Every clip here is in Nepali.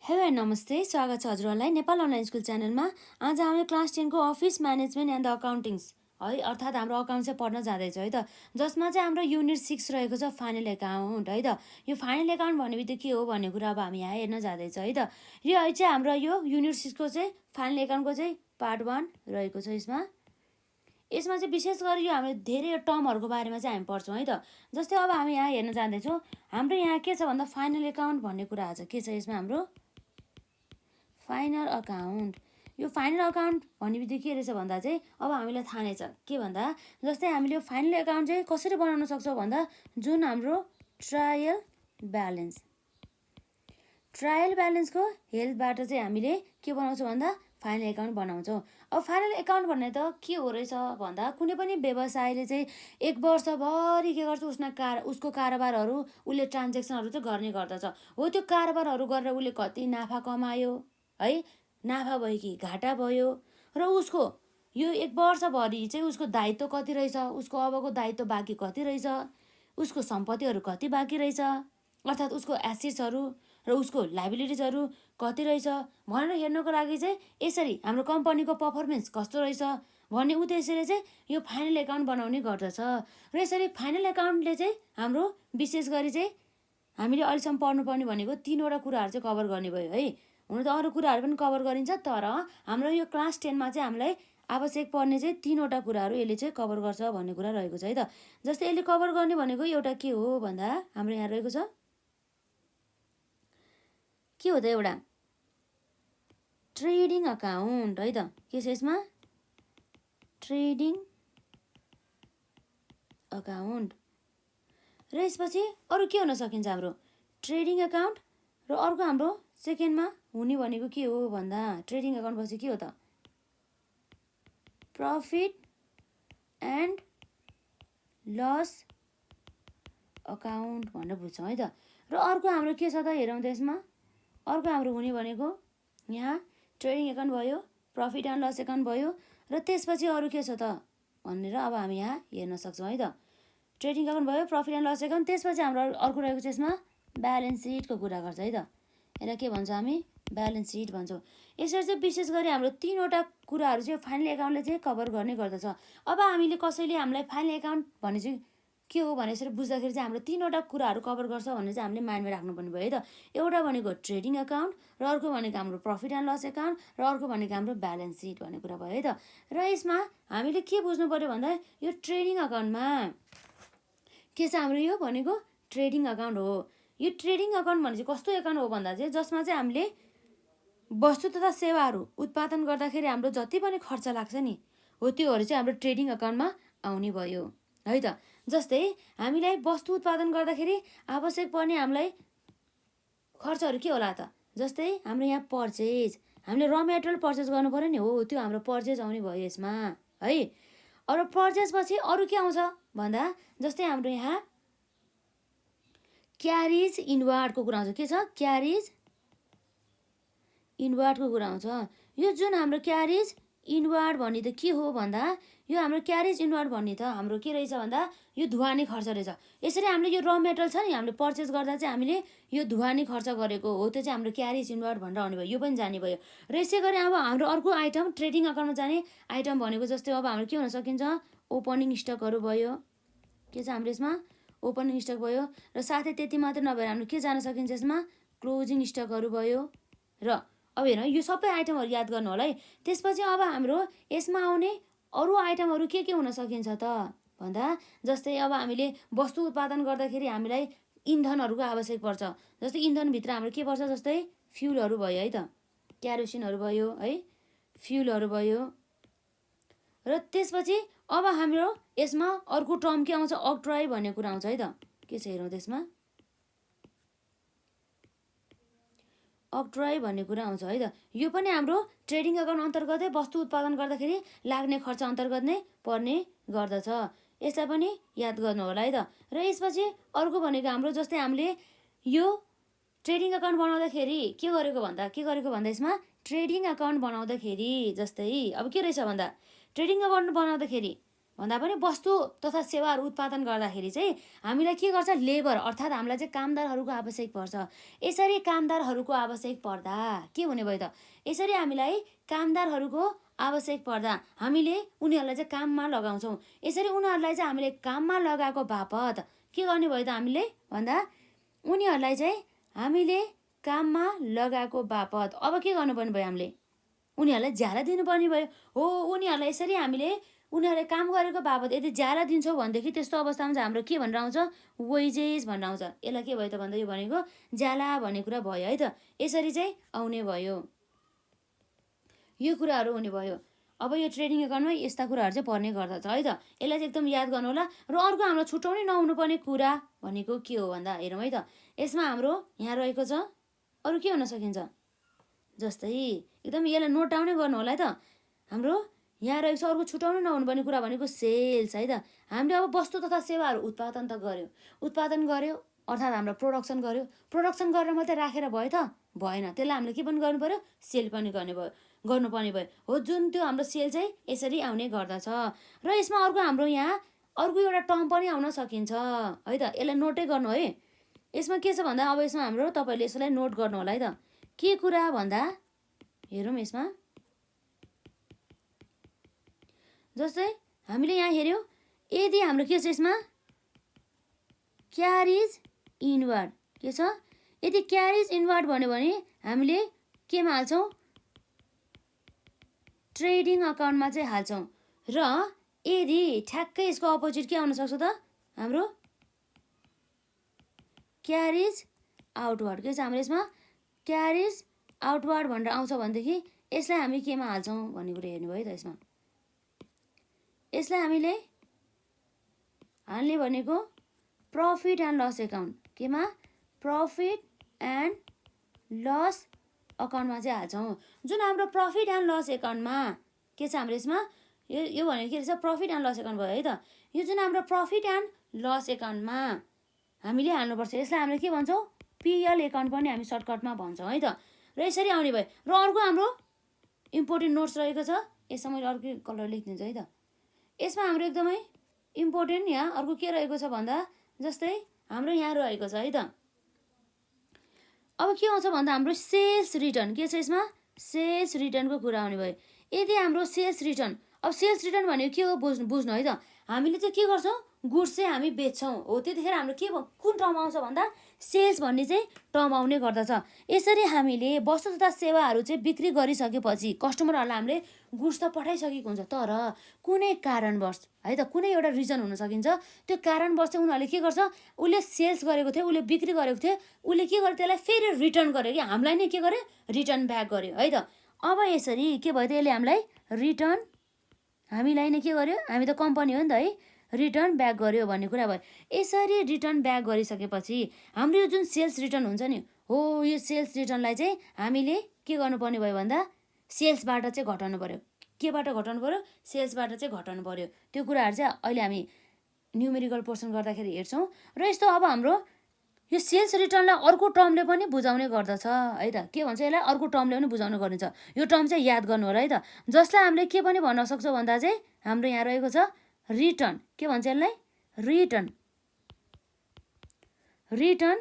हेलो एन्ड नमस्ते, स्वागत छ हजुरहरूलाई नेपाल अनलाइन स्कुल च्यानलमा। आज हामीले क्लास 10 को अफिस म्यानेजमेन्ट एन्ड द अकाउन्टिङ्स है, अर्थात् हाम्रो अकाउन्ट चाहिँ पढ्न जाँदैछ है त, जसमा चाहिँ हाम्रो युनिट 6 रहेको छ फाइनल एकाउन्ट है त। यो फाइनल एकाउन्ट भन्ने बित्तिकै के हो भन्ने कुरा अब हामी यहाँ हेर्न जाँदैछ है त। यो है चाहिँ हाम्रो यो युनिट 6 को चाहिँ फाइनल एकाउन्टको चाहिँ पार्ट 1 रहेको छ। यसमा चाहिँ विशेष गरी यो हामीले धेरै टर्महरूको बारेमा चाहिँ हामी पढ्छौँ है त। जस्तै अब हामी यहाँ हेर्न जाँदैछौँ, हाम्रो यहाँ के छ भन्दा फाइनल एकाउन्ट भन्ने कुरा आज के छ यसमा हाम्रो फाइनल अकाउन्ट। यो फाइनल अकाउन्ट भन्ने बित्तिकै के रहेछ भन्दा चाहिँ अब हामीलाई थाहा नै छ के भन्दा, जस्तै हामीले यो फाइनल एकाउन्ट चाहिँ कसरी बनाउन सक्छौँ भन्दा जुन हाम्रो ट्रायल ब्यालेन्सको हेल्पबाट चाहिँ हामीले के बनाउँछौँ भन्दा फाइनल एकाउन्ट बनाउँछौँ। अब फाइनल एकाउन्ट भन्ने त के हो रहेछ भन्दा कुनै पनि व्यवसायले चाहिँ एक वर्षभरि के गर्छ उसको कारोबारहरू उसले ट्रान्जेक्सनहरू चाहिँ गर्ने गर्दछ। हो, त्यो कारोबारहरू गरेर उसले कति नाफा कमायो है, नाफा भयो कि घाटा भयो, र उसको यो एक वर्षभरि चाहिँ उसको दायित्व कति रहेछ, उसको अबको दायित्व बाँकी कति रहेछ, उसको सम्पत्तिहरू कति बाँकी रहेछ, अर्थात् उसको एसेट्सहरू र उसको लाइबिलिटिजहरू कति रहेछ भनेर हेर्नको लागि चाहिँ यसरी हाम्रो कम्पनीको पर्फर्मेन्स कस्तो रहेछ भन्ने उद्देश्यले चाहिँ यो फाइनल एकाउन्ट बनाउने गर्दछ। र यसरी फाइनल एकाउन्टले चाहिँ हाम्रो विशेष गरी चाहिँ हामीले अहिलेसम्म पढ्नुपर्ने भनेको 3वटा कुराहरू चाहिँ कभर गर्ने भयो है। हुन त अरू कुराहरू पनि कभर गरिन्छ, तर हाम्रो यो क्लास 10 मा चाहिँ हामीलाई आवश्यक पर्ने चाहिँ 3वटा कुराहरू यसले चाहिँ कभर गर्छ भन्ने कुरा रहेको छ है त। जस्तै यसले कभर गर्ने भनेको एउटा के हो भन्दा हाम्रो यहाँ रहेको छ के हो त, एउटा ट्रेडिङ अकाउन्ट है त। के छ यसमा ट्रेडिङ अकाउन्ट। र यसपछि अरू के हुन सकिन्छ हाम्रो ट्रेडिङ अकाउन्ट, र अर्को हाम्रो सेकेन्डमा हुने भनेको के हो भन्दा ट्रेडिङ अकाउन्ट पछि के हो त प्रफिट एन्ड लस अकाउन्ट भनेर बुझ्छौँ है त। र अर्को हाम्रो के छ त हेरौँ त, यसमा अर्को हाम्रो हुने भनेको यहाँ ट्रेडिङ अकाउन्ट भयो, प्रफिट एन्ड लस अकाउन्ट भयो, र त्यसपछि अरू के छ त भनेर अब हामी यहाँ हेर्न सक्छौँ है त। ट्रेडिङ अकाउन्ट भयो, प्रफिट एन्ड लस अकाउन्ट, त्यसपछि हाम्रो अर्को रहेको छ यसमा ब्यालेन्स सिटको कुरा गर्छ है त। यसलाई के भन्छौँ हामी ब्यालेन्स सिट भन्छौँ। यसरी चाहिँ विशेष गरी हाम्रो 3वटा कुराहरू चाहिँ फाइनल एकाउन्टले चाहिँ कभर गर्ने गर्दछ। अब हामीले कसैले हामीलाई फाइनल एकाउन्ट भने चाहिँ के हो भने यसरी बुझ्दाखेरि चाहिँ हाम्रो 3वटा कुराहरू कभर गर्छ भन्ने चाहिँ हामीले माइन्डमा राख्नुपर्ने भयो है त। एउटा भनेको ट्रेडिङ अकाउन्ट, र अर्को भनेको हाम्रो प्रफिट एन्ड लस अकाउन्ट, र अर्को भनेको हाम्रो ब्यालेन्स सिट भन्ने कुरा भयो है त। र यसमा हामीले के बुझ्नु पर्यो भन्दा यो ट्रेडिङ अकाउन्टमा के छ हाम्रो यो भनेको ट्रेडिङ अकाउन्ट हो। यो ट्रेडिङ अकाउन्ट भने चाहिँ कस्तो एकाउन्ट हो भन्दा चाहिँ जसमा चाहिँ हामीले वस्तु तथा सेवाहरू उत्पादन गर्दाखेरि हाम्रो जति पनि खर्च लाग्छ नि हो त्योहरू चाहिँ हाम्रो ट्रेडिङ अकाउन्टमा आउने भयो है त। जस्तै हामीलाई वस्तु उत्पादन गर्दाखेरि आवश्यक पर्ने हामीलाई खर्चहरू के होला त, जस्तै हाम्रो यहाँ पर्चेज, हामीले र मेटेरियल पर्चेज गर्नु पर्यो नि, हो त्यो हाम्रो पर्चेज आउने भयो यसमा है। अरू पर्चेज पछि अरू के आउँछ भन्दा जस्तै हाम्रो यहाँ क्यारिज इनवार्डको कुरा आउँछ। के छ क्यारिज इनवार्डको कुरा आउँछ। यो जुन हाम्रो क्यारिज इनवार्ड भन्ने त के हो भन्दा यो हाम्रो क्यारिज इनवार्ड भन्ने त हाम्रो के रहेछ भन्दा यो ढुवानी खर्च रहेछ। यसरी हामीले यो र मेटेरियल छ नि हामीले पर्चेज गर्दा चाहिँ हामीले यो ढुवानी खर्च गरेको हो, त्यो चाहिँ हाम्रो क्यारिज इनवार्ड भनेर आउने भयो, यो पनि जाने भयो। र यसै गरी अब हाम्रो अर्को आइटम ट्रेडिङ अकाउन्टमा जाने आइटम भनेको जस्तै अब हाम्रो के हुन सकिन्छ ओपनिङ स्टकहरू भयो। के छ हाम्रो यसमा ओपनिङ स्टक भयो, र साथै त्यति मात्र नभएर हाम्रो के जान सकिन्छ यसमा क्लोजिङ स्टकहरू भयो। र अब हेर्नु यो सबै आइटमहरू याद गर्नु होला है। त्यसपछि अब हाम्रो यसमा आउने अरू आइटमहरू के हुन सकिन्छ त भन्दा जस्तै अब हामीले वस्तु उत्पादन गर्दाखेरि हामीलाई इन्धनहरूको आवश्यक पर्छ। जस्तै इन्धनभित्र हाम्रो के पर्छ जस्तै फ्युलहरू भयो है त, क्यारोसिनहरू भयो है, फ्युलहरू भयो। र त्यसपछि अब हाम्रो यसमा अर्को टर्म के आउँछ अक्ट्राई भन्ने कुरा आउँछ है त। के छ हेरौँ त्यसमा अक्ट्राई भन्ने कुरा आउँछ है त। यो पनि हाम्रो ट्रेडिङ अकाउन्ट अन्तर्गतै वस्तु उत्पादन गर्दाखेरि लाग्ने खर्च अन्तर्गत नै पर्ने गर्दछ। यसलाई पनि याद गर्नु होला है त। र यसपछि अर्को भनेको हाम्रो जस्तै हामीले यो ट्रेडिङ अकाउन्ट बनाउँदाखेरि के गरेको भन्दा यसमा ट्रेडिङ अकाउन्ट बनाउँदाखेरि जस्तै अब के रहेछ भन्दा ट्रेडिङ अकाउन्ट बनाउँदाखेरि भन्दा पनि वस्तु तथा सेवाहरू उत्पादन गर्दाखेरि चाहिँ हामीलाई के गर्छ, लेबर अर्थात् हामीलाई चाहिँ कामदारहरूको आवश्यक पर्छ। यसरी कामदारहरूको आवश्यक पर्दा के हुने भयो त, यसरी हामीलाई कामदारहरूको आवश्यक पर्दा हामीले उनीहरूलाई चाहिँ काममा लगाउँछौँ। यसरी उनीहरूलाई चाहिँ हामीले काममा लगाएको बापत के गर्ने भयो त हामीले भन्दा, उनीहरूलाई चाहिँ हामीले काममा लगाएको बापत अब के गर्नुपर्ने भयो, हामीले उनीहरूलाई ज्याला दिनुपर्ने भयो। हो, उनीहरूलाई यसरी हामीले उनीहरूले काम गरेको बापत यदि ज्याला दिन्छौँ भनेदेखि त्यस्तो अवस्थामा चाहिँ हाम्रो के भनेर आउँछ, वेजेस भनेर आउँछ। यसलाई के भयो त भन्दा यो भनेको ज्याला भन्ने कुरा भयो है त। यसरी चाहिँ आउने भयो, यो कुराहरू हुने भयो। अब यो ट्रेडिङ एकाउन्टमा यस्ता कुराहरू चाहिँ पर्ने गर्दछ है त। यसलाई चाहिँ एकदम याद गर्नु होला। र अर्को हाम्रो छुट्याउनै नहुनुपर्ने कुरा भनेको के हो भन्दा, हेरौँ है त, यसमा हाम्रो यहाँ रहेको छ, अरू के हुन सकिन्छ, जस्तै एकदम यसलाई नोट डाउनै गर्नु होला है त। हाम्रो यहाँ रहेको छ अर्को छुट्याउनु नहुनुपर्ने कुरा भनेको सेल्स है त। हामीले अब वस्तु तथा सेवाहरू उत्पादन त गऱ्यो, उत्पादन गऱ्यो अर्थात् हाम्रो प्रोडक्सन गऱ्यो। प्रोडक्सन गरेर मात्रै राखेर भयो त भएन, त्यसलाई हामीले के पनि गर्नु पर्यो, सेल पनि गर्नुपर्ने भयो। हो, जुन त्यो हाम्रो सेल चाहिँ यसरी आउने गर्दछ। र यसमा अर्को हाम्रो यहाँ अर्को एउटा टर्म पनि आउन सकिन्छ है त। यसलाई नोटै गर्नु है। यसमा के छ भन्दा, अब यसमा हाम्रो तपाईँले यसलाई नोट गर्नु होला है त। के कुरा भन्दा, हेरौँ यसमा, जस्तै हामीले यहाँ हेऱ्यौँ, यदि हाम्रो के छ यसमा, क्यारिज इनवर्ड के छ, यदि क्यारिज इनवर्ड भन्यो भने हामीले केमा हाल्छौँ, ट्रेडिङ अकाउन्टमा चाहिँ हाल्छौँ। र यदि ठ्याक्कै यसको अपोजिट के आउन सक्छ त, हाम्रो क्यारिज आउटवर्ड के छ, हाम्रो यसमा क्यारिज आउटवर्ड भनेर आउँछ भनेदेखि यसलाई हामी केमा हाल्छौँ भन्ने कुरा हेर्नु भयो त। यसमा यसलाई हामीले हाल्ने भनेको प्रफिट एन्ड लस एकाउन्ट, केमा, प्रफिट एन्ड लस अकाउन्टमा चाहिँ हाल्छौँ। जुन हाम्रो प्रफिट एन्ड लस एकाउन्टमा के छ, हाम्रो यसमा यो भनेको के रहेछ, प्रफिट एन्ड लस एकाउन्ट भयो है त। यो जुन हाम्रो प्रफिट एन्ड लस एकाउन्टमा हामीले हाल्नुपर्छ, यसलाई हामीले के भन्छौँ, पिएल एकाउन्ट पनि हामी सर्टकटमा भन्छौँ है त। र यसरी आउने भयो। र अर्को हाम्रो इम्पोर्टेन्ट नोट्स रहेको छ, यसमा मैले अर्कै कलर लेखिदिन्छु है त। यसमा हाम्रो एकदमै इम्पोर्टेन्ट यहाँ अर्को के रहेको छ भन्दा, जस्तै हाम्रो यहाँ रहेको छ है त। अब के आउँछ भन्दा, हाम्रो सेल्स रिटर्न के छ, यसमा सेल्स रिटर्नको कुरा आउने भयो। यदि हाम्रो सेल्स रिटर्न, अब सेल्स रिटर्न भनेको के हो बुझ्नु है त। हामीले चाहिँ के गर्छौँ, गुड्स चाहिँ हामी बेच्छौँ। हो, त्यतिखेर हाम्रो के कुन टर्म आउँछ भन्दा, सेल्स भन्ने चाहिँ टर्म आउने गर्दछ। यसरी हामीले वस्तु तथा सेवाहरू चाहिँ बिक्री गरिसकेपछि कस्टमरहरूलाई हामीले गुड्स त पठाइसकेको हुन्छ, तर कुनै कारणवश है त, कुनै एउटा रिजन हुन सकिन्छ, त्यो कारणवश चाहिँ उनीहरूले के गर्छ, उसले सेल्स गरेको थियो, उसले बिक्री गरेको थियो, उसले के गर्यो, त्यसलाई फेरि रिटर्न गर्यो कि हामीलाई नै के गर्यो, रिटर्न ब्याक गर्यो है त। अब यसरी के भयो त, यसले हामीलाई रिटर्न, हामीलाई नै के गर्यो, हामी त कम्पनी हो नि त है, रिटर्न ब्याक गर्यो भन्ने कुरा भयो। यसरी रिटर्न ब्याक गरिसकेपछि हाम्रो यो जुन सेल्स रिटर्न हुन्छ नि, हो, यो सेल्स रिटर्नलाई चाहिँ हामीले के गर्नुपर्ने भयो भन्दा, सेल्सबाट चाहिँ घटाउनु पर्यो। केबाट घटाउनु पर्यो, सेल्सबाट चाहिँ घटाउनु पर्यो। त्यो कुराहरू चाहिँ अहिले हामी न्युमेरिकल पोर्सन गर्दाखेरि हेर्छौँ। र यस्तो अब हाम्रो यो सेल्स रिटर्नलाई अर्को टर्मले पनि बुझाउने गर्दछ है त। के भन्छ यसलाई, अर्को टर्मले पनि बुझाउनु गर्नेछ। यो टर्म चाहिँ याद गर्नु होला है त। जसलाई हामीले के पनि भन्न सक्छौँ भन्दा चाहिँ, हाम्रो यहाँ रहेको छ रिटर्न, के भन्छ यसलाई, रिटर्न, रिटर्न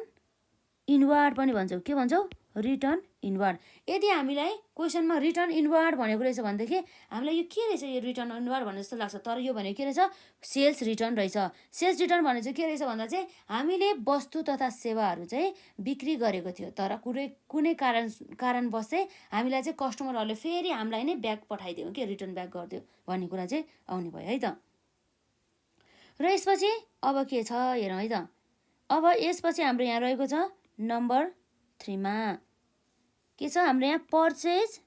इनवार्ड पनि भन्छौँ। के भन्छौँ, रिटर्न इनवार्ड। यदि हामीलाई क्वेसनमा रिटर्न इनवार्ड भनेको रहेछ भनेदेखि हामीलाई यो के रहेछ, यो रिटर्न इनवार्ड भने जस्तो लाग्छ, तर यो भनेको के रहेछ, सेल्स रिटर्न रहेछ। सेल्स रिटर्न भने चाहिँ के रहेछ भन्दा चाहिँ, हामीले वस्तु तथा सेवाहरू चाहिँ बिक्री गरेको थियो, तर कुनै कारणवश चाहिँ हामीलाई चाहिँ कस्टमरहरूले फेरि हामीलाई नै ब्याक पठाइदियो, के रिटर्न ब्याक गरिदियो भन्ने कुरा चाहिँ आउने भयो है त। र यसपछि अब के छ हेरौँ है त। अब यसपछि हाम्रो यहाँ रहेको छ नम्बर 3 मा के छ, हाम्रो यहाँ पर्चेज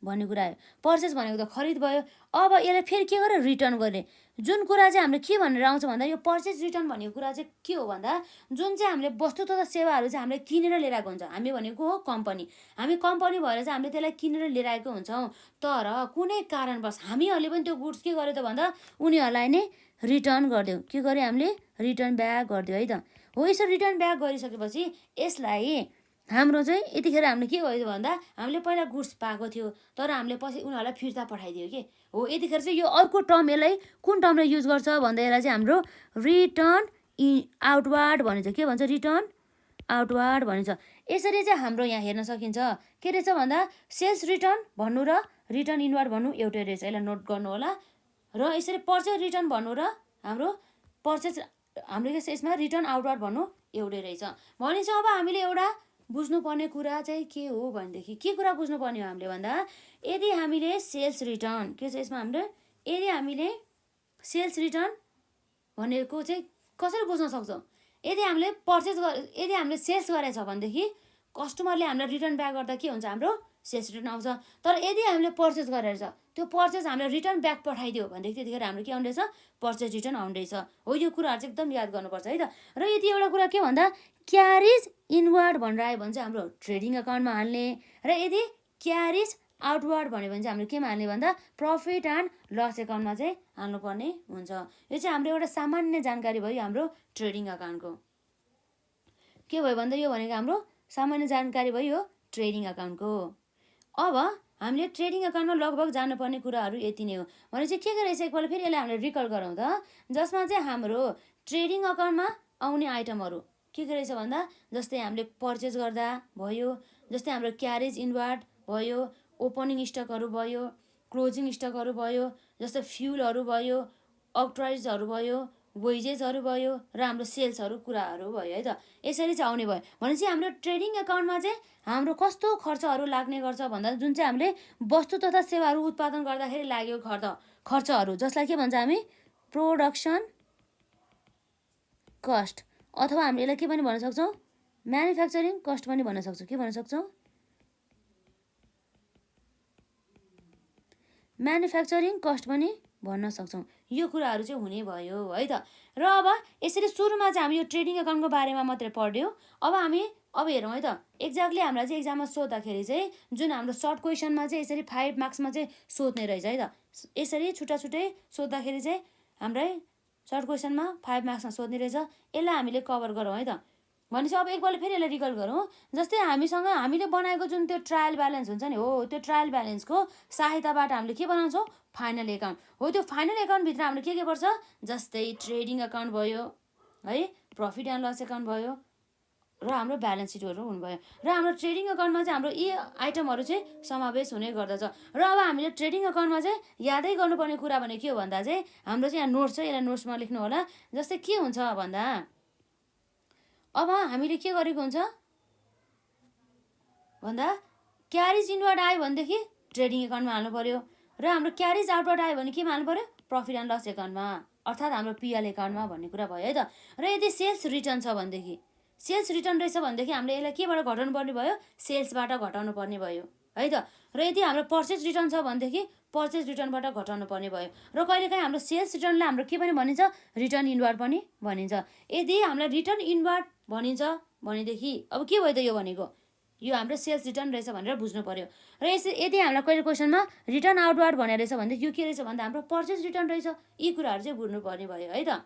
भन्ने कुरा आयो। पर्चेज भनेको त खरिद भयो। अब यसलाई फेरि के गरेर रिटर्न गर्ने, जुन कुरा चाहिँ हाम्रो के भनेर आउँछ भन्दा, यो पर्चेज रिटर्न भनेको कुरा चाहिँ के हो भन्दा, जुन चाहिँ हामीले वस्तु तथा सेवाहरू चाहिँ हामीले किनेर लिएर आएको हुन्छ, हामी भनेको हो कम्पनी, हामी कम्पनी भएर चाहिँ हामीले त्यसलाई किनेर लिएर आएको हुन्छौँ, तर कुनै कारणवश हामीहरूले पनि त्यो गुड्स के गर्यो त भन्दा, उनीहरूलाई नै रिटर्न गरिदियौँ। के गर्यो, हामीले रिटर्न ब्याक गरिदियो है त। हो, यसो रिटर्न ब्याक गरिसकेपछि यसलाई हाम्रो चाहिँ यतिखेर हामीले के गर्यो भन्दा हामीले पहिला गुड्स पाएको थियो तर हामीले पछि उनीहरूलाई फिर्ता पठाइदियो कि हो। यतिखेर चाहिँ यो अर्को टर्म यसलाई कुन टर्मले युज गर्छ भन्दा यसलाई चाहिँ हाम्रो रिटर्न आउटवार्ड भनिन्छ। के भन्छ? रिटर्न आउटवार्ड भनिन्छ। यसरी चाहिँ हाम्रो यहाँ हेर्न सकिन्छ के रहेछ भन्दा सेल्स रिटर्न भन्नु र रिटर्न इनवार्ड भन्नु एउटै रहेछ। यसलाई नोट गर्नु होला। र यसरी पर्चेज रिटर्न भन्नु र हाम्रो पर्चेज हाम्रो यसमा रिटर्न आउटवार्ड भन्नु एउटै रहेछ। भनेपछि अब हामीले एउटा बुझ्नुपर्ने कुरा चाहिँ के हो भनेदेखि के कुरा बुझ्नुपर्ने हो हामीले भन्दा यदि हामीले सेल्स रिटर्न के छ यसमा हाम्रो यदि हामीले सेल्स रिटर्न भनेको चाहिँ कसरी बुझ्न सक्छौँ? यदि हामीले यदि हामीले सेल्स गरेछ भनेदेखि कस्टमरले हामीलाई रिटर्न ब्याक गर्दा के हुन्छ? हाम्रो सेल्स रिटर्न आउँछ। तर यदि हामीले पर्चेस गरेर छ त्यो पर्चेस हामीले रिटर्न ब्याक पठाइदियो भनेदेखि त्यतिखेर हाम्रो के आउँदैछ? पर्चेस रिटर्न आउँदैछ। हो यो कुराहरू चाहिँ एकदम याद गर्नुपर्छ है त। र यदि एउटा कुरा के भन्दा क्यारिज इनवार्ड भनेर आयो भने चाहिँ हाम्रो ट्रेडिङ अकाउन्टमा हाल्ने र यदि क्यारिज आउटवार्ड भन्यो भने चाहिँ हामीले केमा हाल्ने भन्दा प्रफिट एन्ड लस एकाउन्टमा चाहिँ हाल्नुपर्ने हुन्छ। यो चाहिँ हाम्रो एउटा सामान्य जानकारी भयो हाम्रो ट्रेडिङ अकाउन्टको। के भयो भन्दा यो भनेको हाम्रो सामान्य जानकारी भयो यो ट्रेडिङ अकाउन्टको। अब हामीले ट्रेडिङ अकाउन्टमा लगभग जानुपर्ने कुराहरू यति नै हो। भनेपछि के रहेछ एकपल्ट फेरि यसलाई हामीले रिकल गरौँ त, जसमा चाहिँ हाम्रो ट्रेडिङ अकाउन्टमा आउने आइटमहरू के रहेछ भन्दा जस्तै हामीले पर्चेस गर्दा भयो, जस्तै हाम्रो क्यारेज इनवार्ड भयो, ओपनिङ स्टकहरू भयो, क्लोजिङ स्टकहरू भयो, जस्तै फ्युलहरू भयो, अक्ट्राइजहरू भयो, वेजेसहरू भयो र हाम्रो सेल्सहरू कुराहरू भयो है त। यसरी चाहिँ आउने भयो। भनेपछि हाम्रो ट्रेडिङ अकाउन्टमा चाहिँ हाम्रो कस्तो खर्चहरू लाग्ने गर्छ भन्दा जुन चाहिँ हामीले वस्तु तथा सेवाहरू उत्पादन गर्दाखेरि लागेको खर्चहरू जसलाई के भन्छ हामी प्रोडक्सन कस्ट अथवा हामीले यसलाई के पनि भन्न सक्छौँ? म्यानुफ्याक्चरिङ कस्ट पनि भन्न सक्छौँ। के भन्न सक्छौँ? म्यानुफ्याक्चरिङ कस्ट पनि भन्न सक्छौँ। यो कुराहरू चाहिँ हुने भयो है त। र अब यसरी सुरुमा चाहिँ हामी यो ट्रेडिङ अकाउन्टको बारेमा मात्रै पढ्यौँ। अब हेरौँ है त। एक्ज्याक्टली हामीलाई चाहिँ एक्जाममा सोद्धाखेरि चाहिँ जुन हाम्रो सर्ट क्वेसनमा चाहिँ यसरी 5 मार्क्समा चाहिँ सोध्ने रहेछ है त। यसरी छुट्टा छुट्टै सोद्धाखेरि चाहिँ हामीलाई सर्ट क्वेसनमा 5 मार्क्समा सोध्ने रहेछ। यसलाई हामीले कभर गरौँ है त। भनेपछि अब एकपल्ट फेरि यसलाई रिकल गरौँ। जस्तै हामीले बनाएको जुन त्यो ट्रायल ब्यालेन्स हुन्छ नि, हो त्यो ट्रायल ब्यालेन्सको सहायताबाट हामीले के बनाउँछौँ? Final account. हो त्यो फाइनल एकाउन्टभित्र हामीले के पर्छ? जस्तै ट्रेडिङ अकाउन्ट भयो है, प्रफिट एन्ड लस एकाउन्ट भयो र हाम्रो ब्यालेन्स सिटहरू हुनुभयो। र हाम्रो ट्रेडिङ अकाउन्टमा चाहिँ हाम्रो यी आइटमहरू चाहिँ समावेश हुने गर्दछ। र अब हामीले ट्रेडिङ अकाउन्टमा चाहिँ यादै गर्नुपर्ने कुरा भने के हो भन्दा चाहिँ हाम्रो चाहिँ यहाँ नोट्स छ, यसलाई नोट्समा लेख्नु होला। जस्तै के हुन्छ भन्दा अब हामीले के गरेको हुन्छ भन्दा क्यारिज इनवार्ड आयो भनेदेखि ट्रेडिङ अकाउन्टमा हाल्नु पर्यो र हाम्रो क्यारिज आउटवार्ड आयो भने केमा हाल्नु पर्यो? प्रफिट एन्ड लस एकाउन्टमा अर्थात् हाम्रो पिएल एकाउन्टमा भन्ने कुरा भयो है त। र यदि सेल्स रिटर्न छ भनेदेखि सेल्स रिटर्न रहेछ भनेदेखि हामीले यसलाई केबाट घटाउनु पर्ने भयो? सेल्सबाट घटाउनु पर्ने भयो है त। र यदि हाम्रो पर्चेज रिटर्न छ भनेदेखि पर्चेज रिटर्नबाट घटाउनु पर्ने भयो। र कहिलेकाहीँ हाम्रो सेल्स रिटर्नलाई हाम्रो के पनि भनिन्छ? रिटर्न इनवार्ड पनि भनिन्छ। यदि हामीलाई रिटर्न इनवार्ड भनिन्छ भनेदेखि अब के भयो त यो भनेको? यो हाम्रो सेल्स रिटर्न रहेछ भनेर बुझ्नु पर्यो। र यदि हामीलाई कहिले क्वेसनमा रिटर्न आउटवार्ड भनेर रहेछ भनेदेखि यो के रहेछ भन्दा हाम्रो पर्चेज रिटर्न रहेछ। यी कुराहरू चाहिँ बुझ्नुपर्ने भयो है त।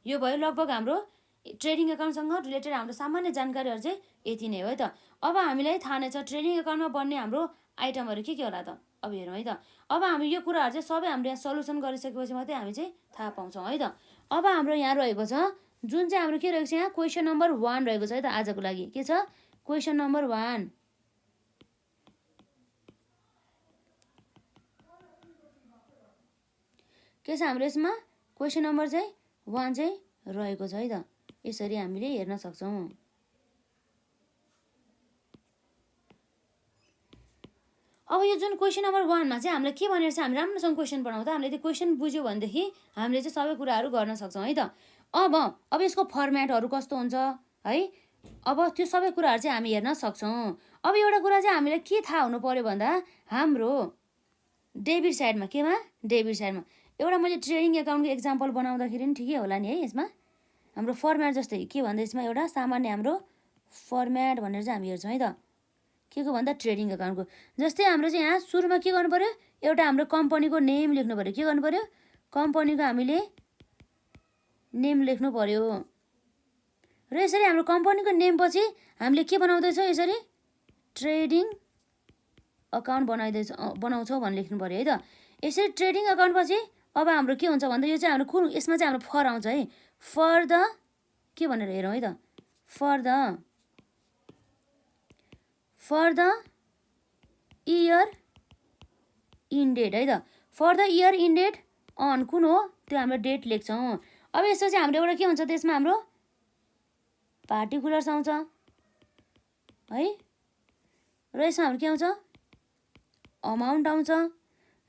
यो भयो लगभग हाम्रो ट्रेडिङ अकाउन्टसँग रिलेटेड हाम्रो सामान्य जानकारीहरू चाहिँ यति नै हो है त। अब हामीलाई थाहा नै छ ट्रेडिङ अकाउन्टमा बन्ने हाम्रो आइटमहरू के होला त। अब हेरौँ है त। अब हामी यो कुराहरू चाहिँ सबै हाम्रो यहाँ सल्युसन गरिसकेपछि मात्रै हामी चाहिँ थाहा पाउँछौँ है त। अब हाम्रो यहाँ रहेको छ जुन चाहिँ हाम्रो के रहेको छ यहाँ क्वेसन नम्बर 1 रहेको छ है त आजको लागि। के छ? Question number 1। के छ हाम्रो यसमा? क्वेसन नम्बर चाहिँ 1 चाहिँ रहेको छ है त। यसरी हामीले हेर्न सक्छौँ। अब यो जुन क्वेसन नम्बर 1 मा चाहिँ हामीलाई के भनेर छ? हामी राम्रोसँग क्वेसन पढाउँदा हामीले त्यो क्वेसन बुझ्यो भनेदेखि हामीले चाहिँ सबै कुराहरू गर्न सक्छौँ है त। अब यसको फर्मेटहरू कस्तो हुन्छ है, अब त्यो सबै कुराहरू चाहिँ हामी हेर्न सक्छौँ। अब एउटा कुरा चाहिँ हामीलाई के थाहा हुनु पर्यो भन्दा हाम्रो डेबिट साइडमा केमा? डेबिट साइडमा एउटा मैले ट्रेडिङ एकाउन्टको एक्जाम्पल बनाउँदाखेरि नि ठिकै होला नि है। यसमा हाम्रो फर्मेट जस्तै के भन्दा यसमा एउटा सामान्य हाम्रो फर्मेट भनेर चाहिँ हामी हेर्छौँ है त। के को भन्दा ट्रेडिङ अकाउन्टको। जस्तै हाम्रो चाहिँ यहाँ सुरुमा के गर्नु पर्यो? एउटा हाम्रो कम्पनीको नेम लेख्नु पर्यो। के गर्नु पर्यो? कम्पनीको हामीले नेम लेख्नु पर्यो र यसरी हाम्रो कम्पनीको नेमपछि हामीले के बनाउँदैछौँ, यसरी ट्रेडिङ अकाउन्ट बनाउँछौँ भनेर लेख्नु पऱ्यो है त। यसरी ट्रेडिङ अकाउन्टपछि अब हाम्रो के हुन्छ भन्दा यो चाहिँ हाम्रो कुन यसमा चाहिँ हाम्रो फर आउँछ है। फर द के भनेर हेरौँ है त, फर द इयर इन्डेड है त। For the year ended on कुन हो त्यो हाम्रो डेट लेख्छौँ। अब यसो चाहिँ हाम्रो एउटा के हुन्छ त्यसमा हाम्रो पार्टिकुलर्स आउँछ है, र यसमा हाम्रो के आउँछ अमाउन्ट आउँछ,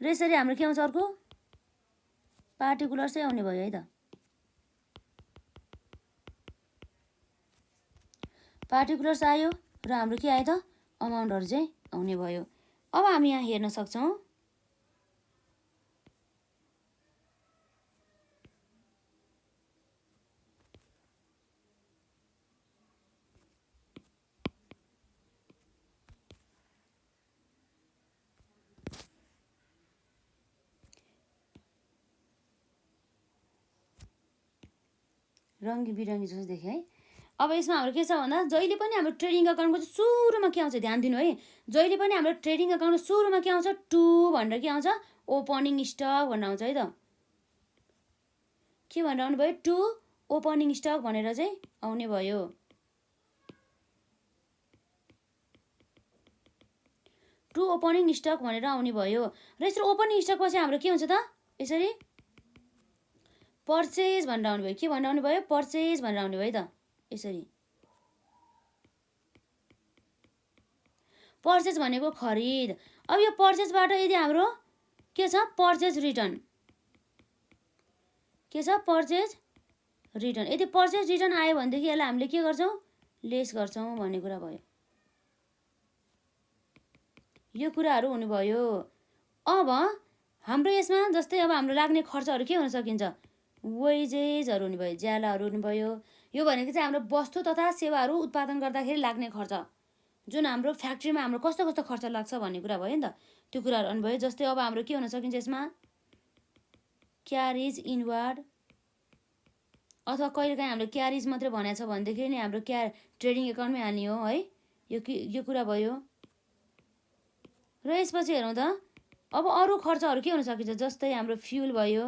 र यसरी हाम्रो के आउँछ अर्को पार्टिकुलर्सै आउने भयो है त। पार्टिकुलर्स आयो र हाम्रो के आयो त अमाउन्टहरू चाहिँ आउने भयो। अब हामी यहाँ हेर्न सक्छौँ रङ्गी बिरङ्गी जस्तो देखेँ है। अब यसमा हाम्रो के छ भन्दा जहिले पनि हाम्रो ट्रेडिङ अकाउन्टको चाहिँ सुरुमा के आउँछ ध्यान दिनु है। जहिले पनि हाम्रो ट्रेडिङ अकाउन्टको सुरुमा के आउँछ टु भनेर के आउँछ ओपनिङ स्टक भनेर आउँछ है त। के भनेर आउनु भयो टु ओपनिङ स्टक भनेर चाहिँ आउने भयो। टु ओपनिङ स्टक भनेर आउने भयो। र यसरी ओपनिङ स्टकपछि हाम्रो के हुन्छ त यसरी पर्चेज भनेर आउने भयो। के भनेर आउने भयो पर्चेज भनेर आउने भयो है त। यसरी पर्चेज भनेको खरिद। अब यो पर्चेजबाट यदि हाम्रो के छ पर्चेज रिटर्न, के छ पर्चेज रिटर्न। यदि पर्चेज रिटर्न आयो भनेदेखि यसलाई हामीले के गर्छौँ लेस गर्छौँ भन्ने कुरा भयो। यो कुराहरू हुनुभयो। अब हाम्रो यसमा जस्तै अब हाम्रो लाग्ने खर्चहरू के हुन सकिन्छ वेजेसहरू हुने भयो, ज्यालाहरू हुने भयो। यो भनेको चाहिँ हाम्रो वस्तु तथा सेवाहरू उत्पादन गर्दाखेरि लाग्ने खर्च, जुन हाम्रो फ्याक्ट्रीमा हाम्रो कस्तो कस्तो खर्च लाग्छ भन्ने कुरा भयो नि त, त्यो कुराहरू हुनुभयो। जस्तै अब हाम्रो के हुन सकिन्छ यसमा क्यारेज इनवार्ड, अथवा कहिलेकाहीँ हाम्रो क्यारेज मात्रै भनेको छ भनेदेखि नि हाम्रो ट्रेडिङ एकाउन्टमै हाल्ने हो है। यो कुरा भयो। र यसपछि हेरौँ त अब अरू खर्चहरू के हुन सकिन्छ जस्तै हाम्रो फ्युल भयो।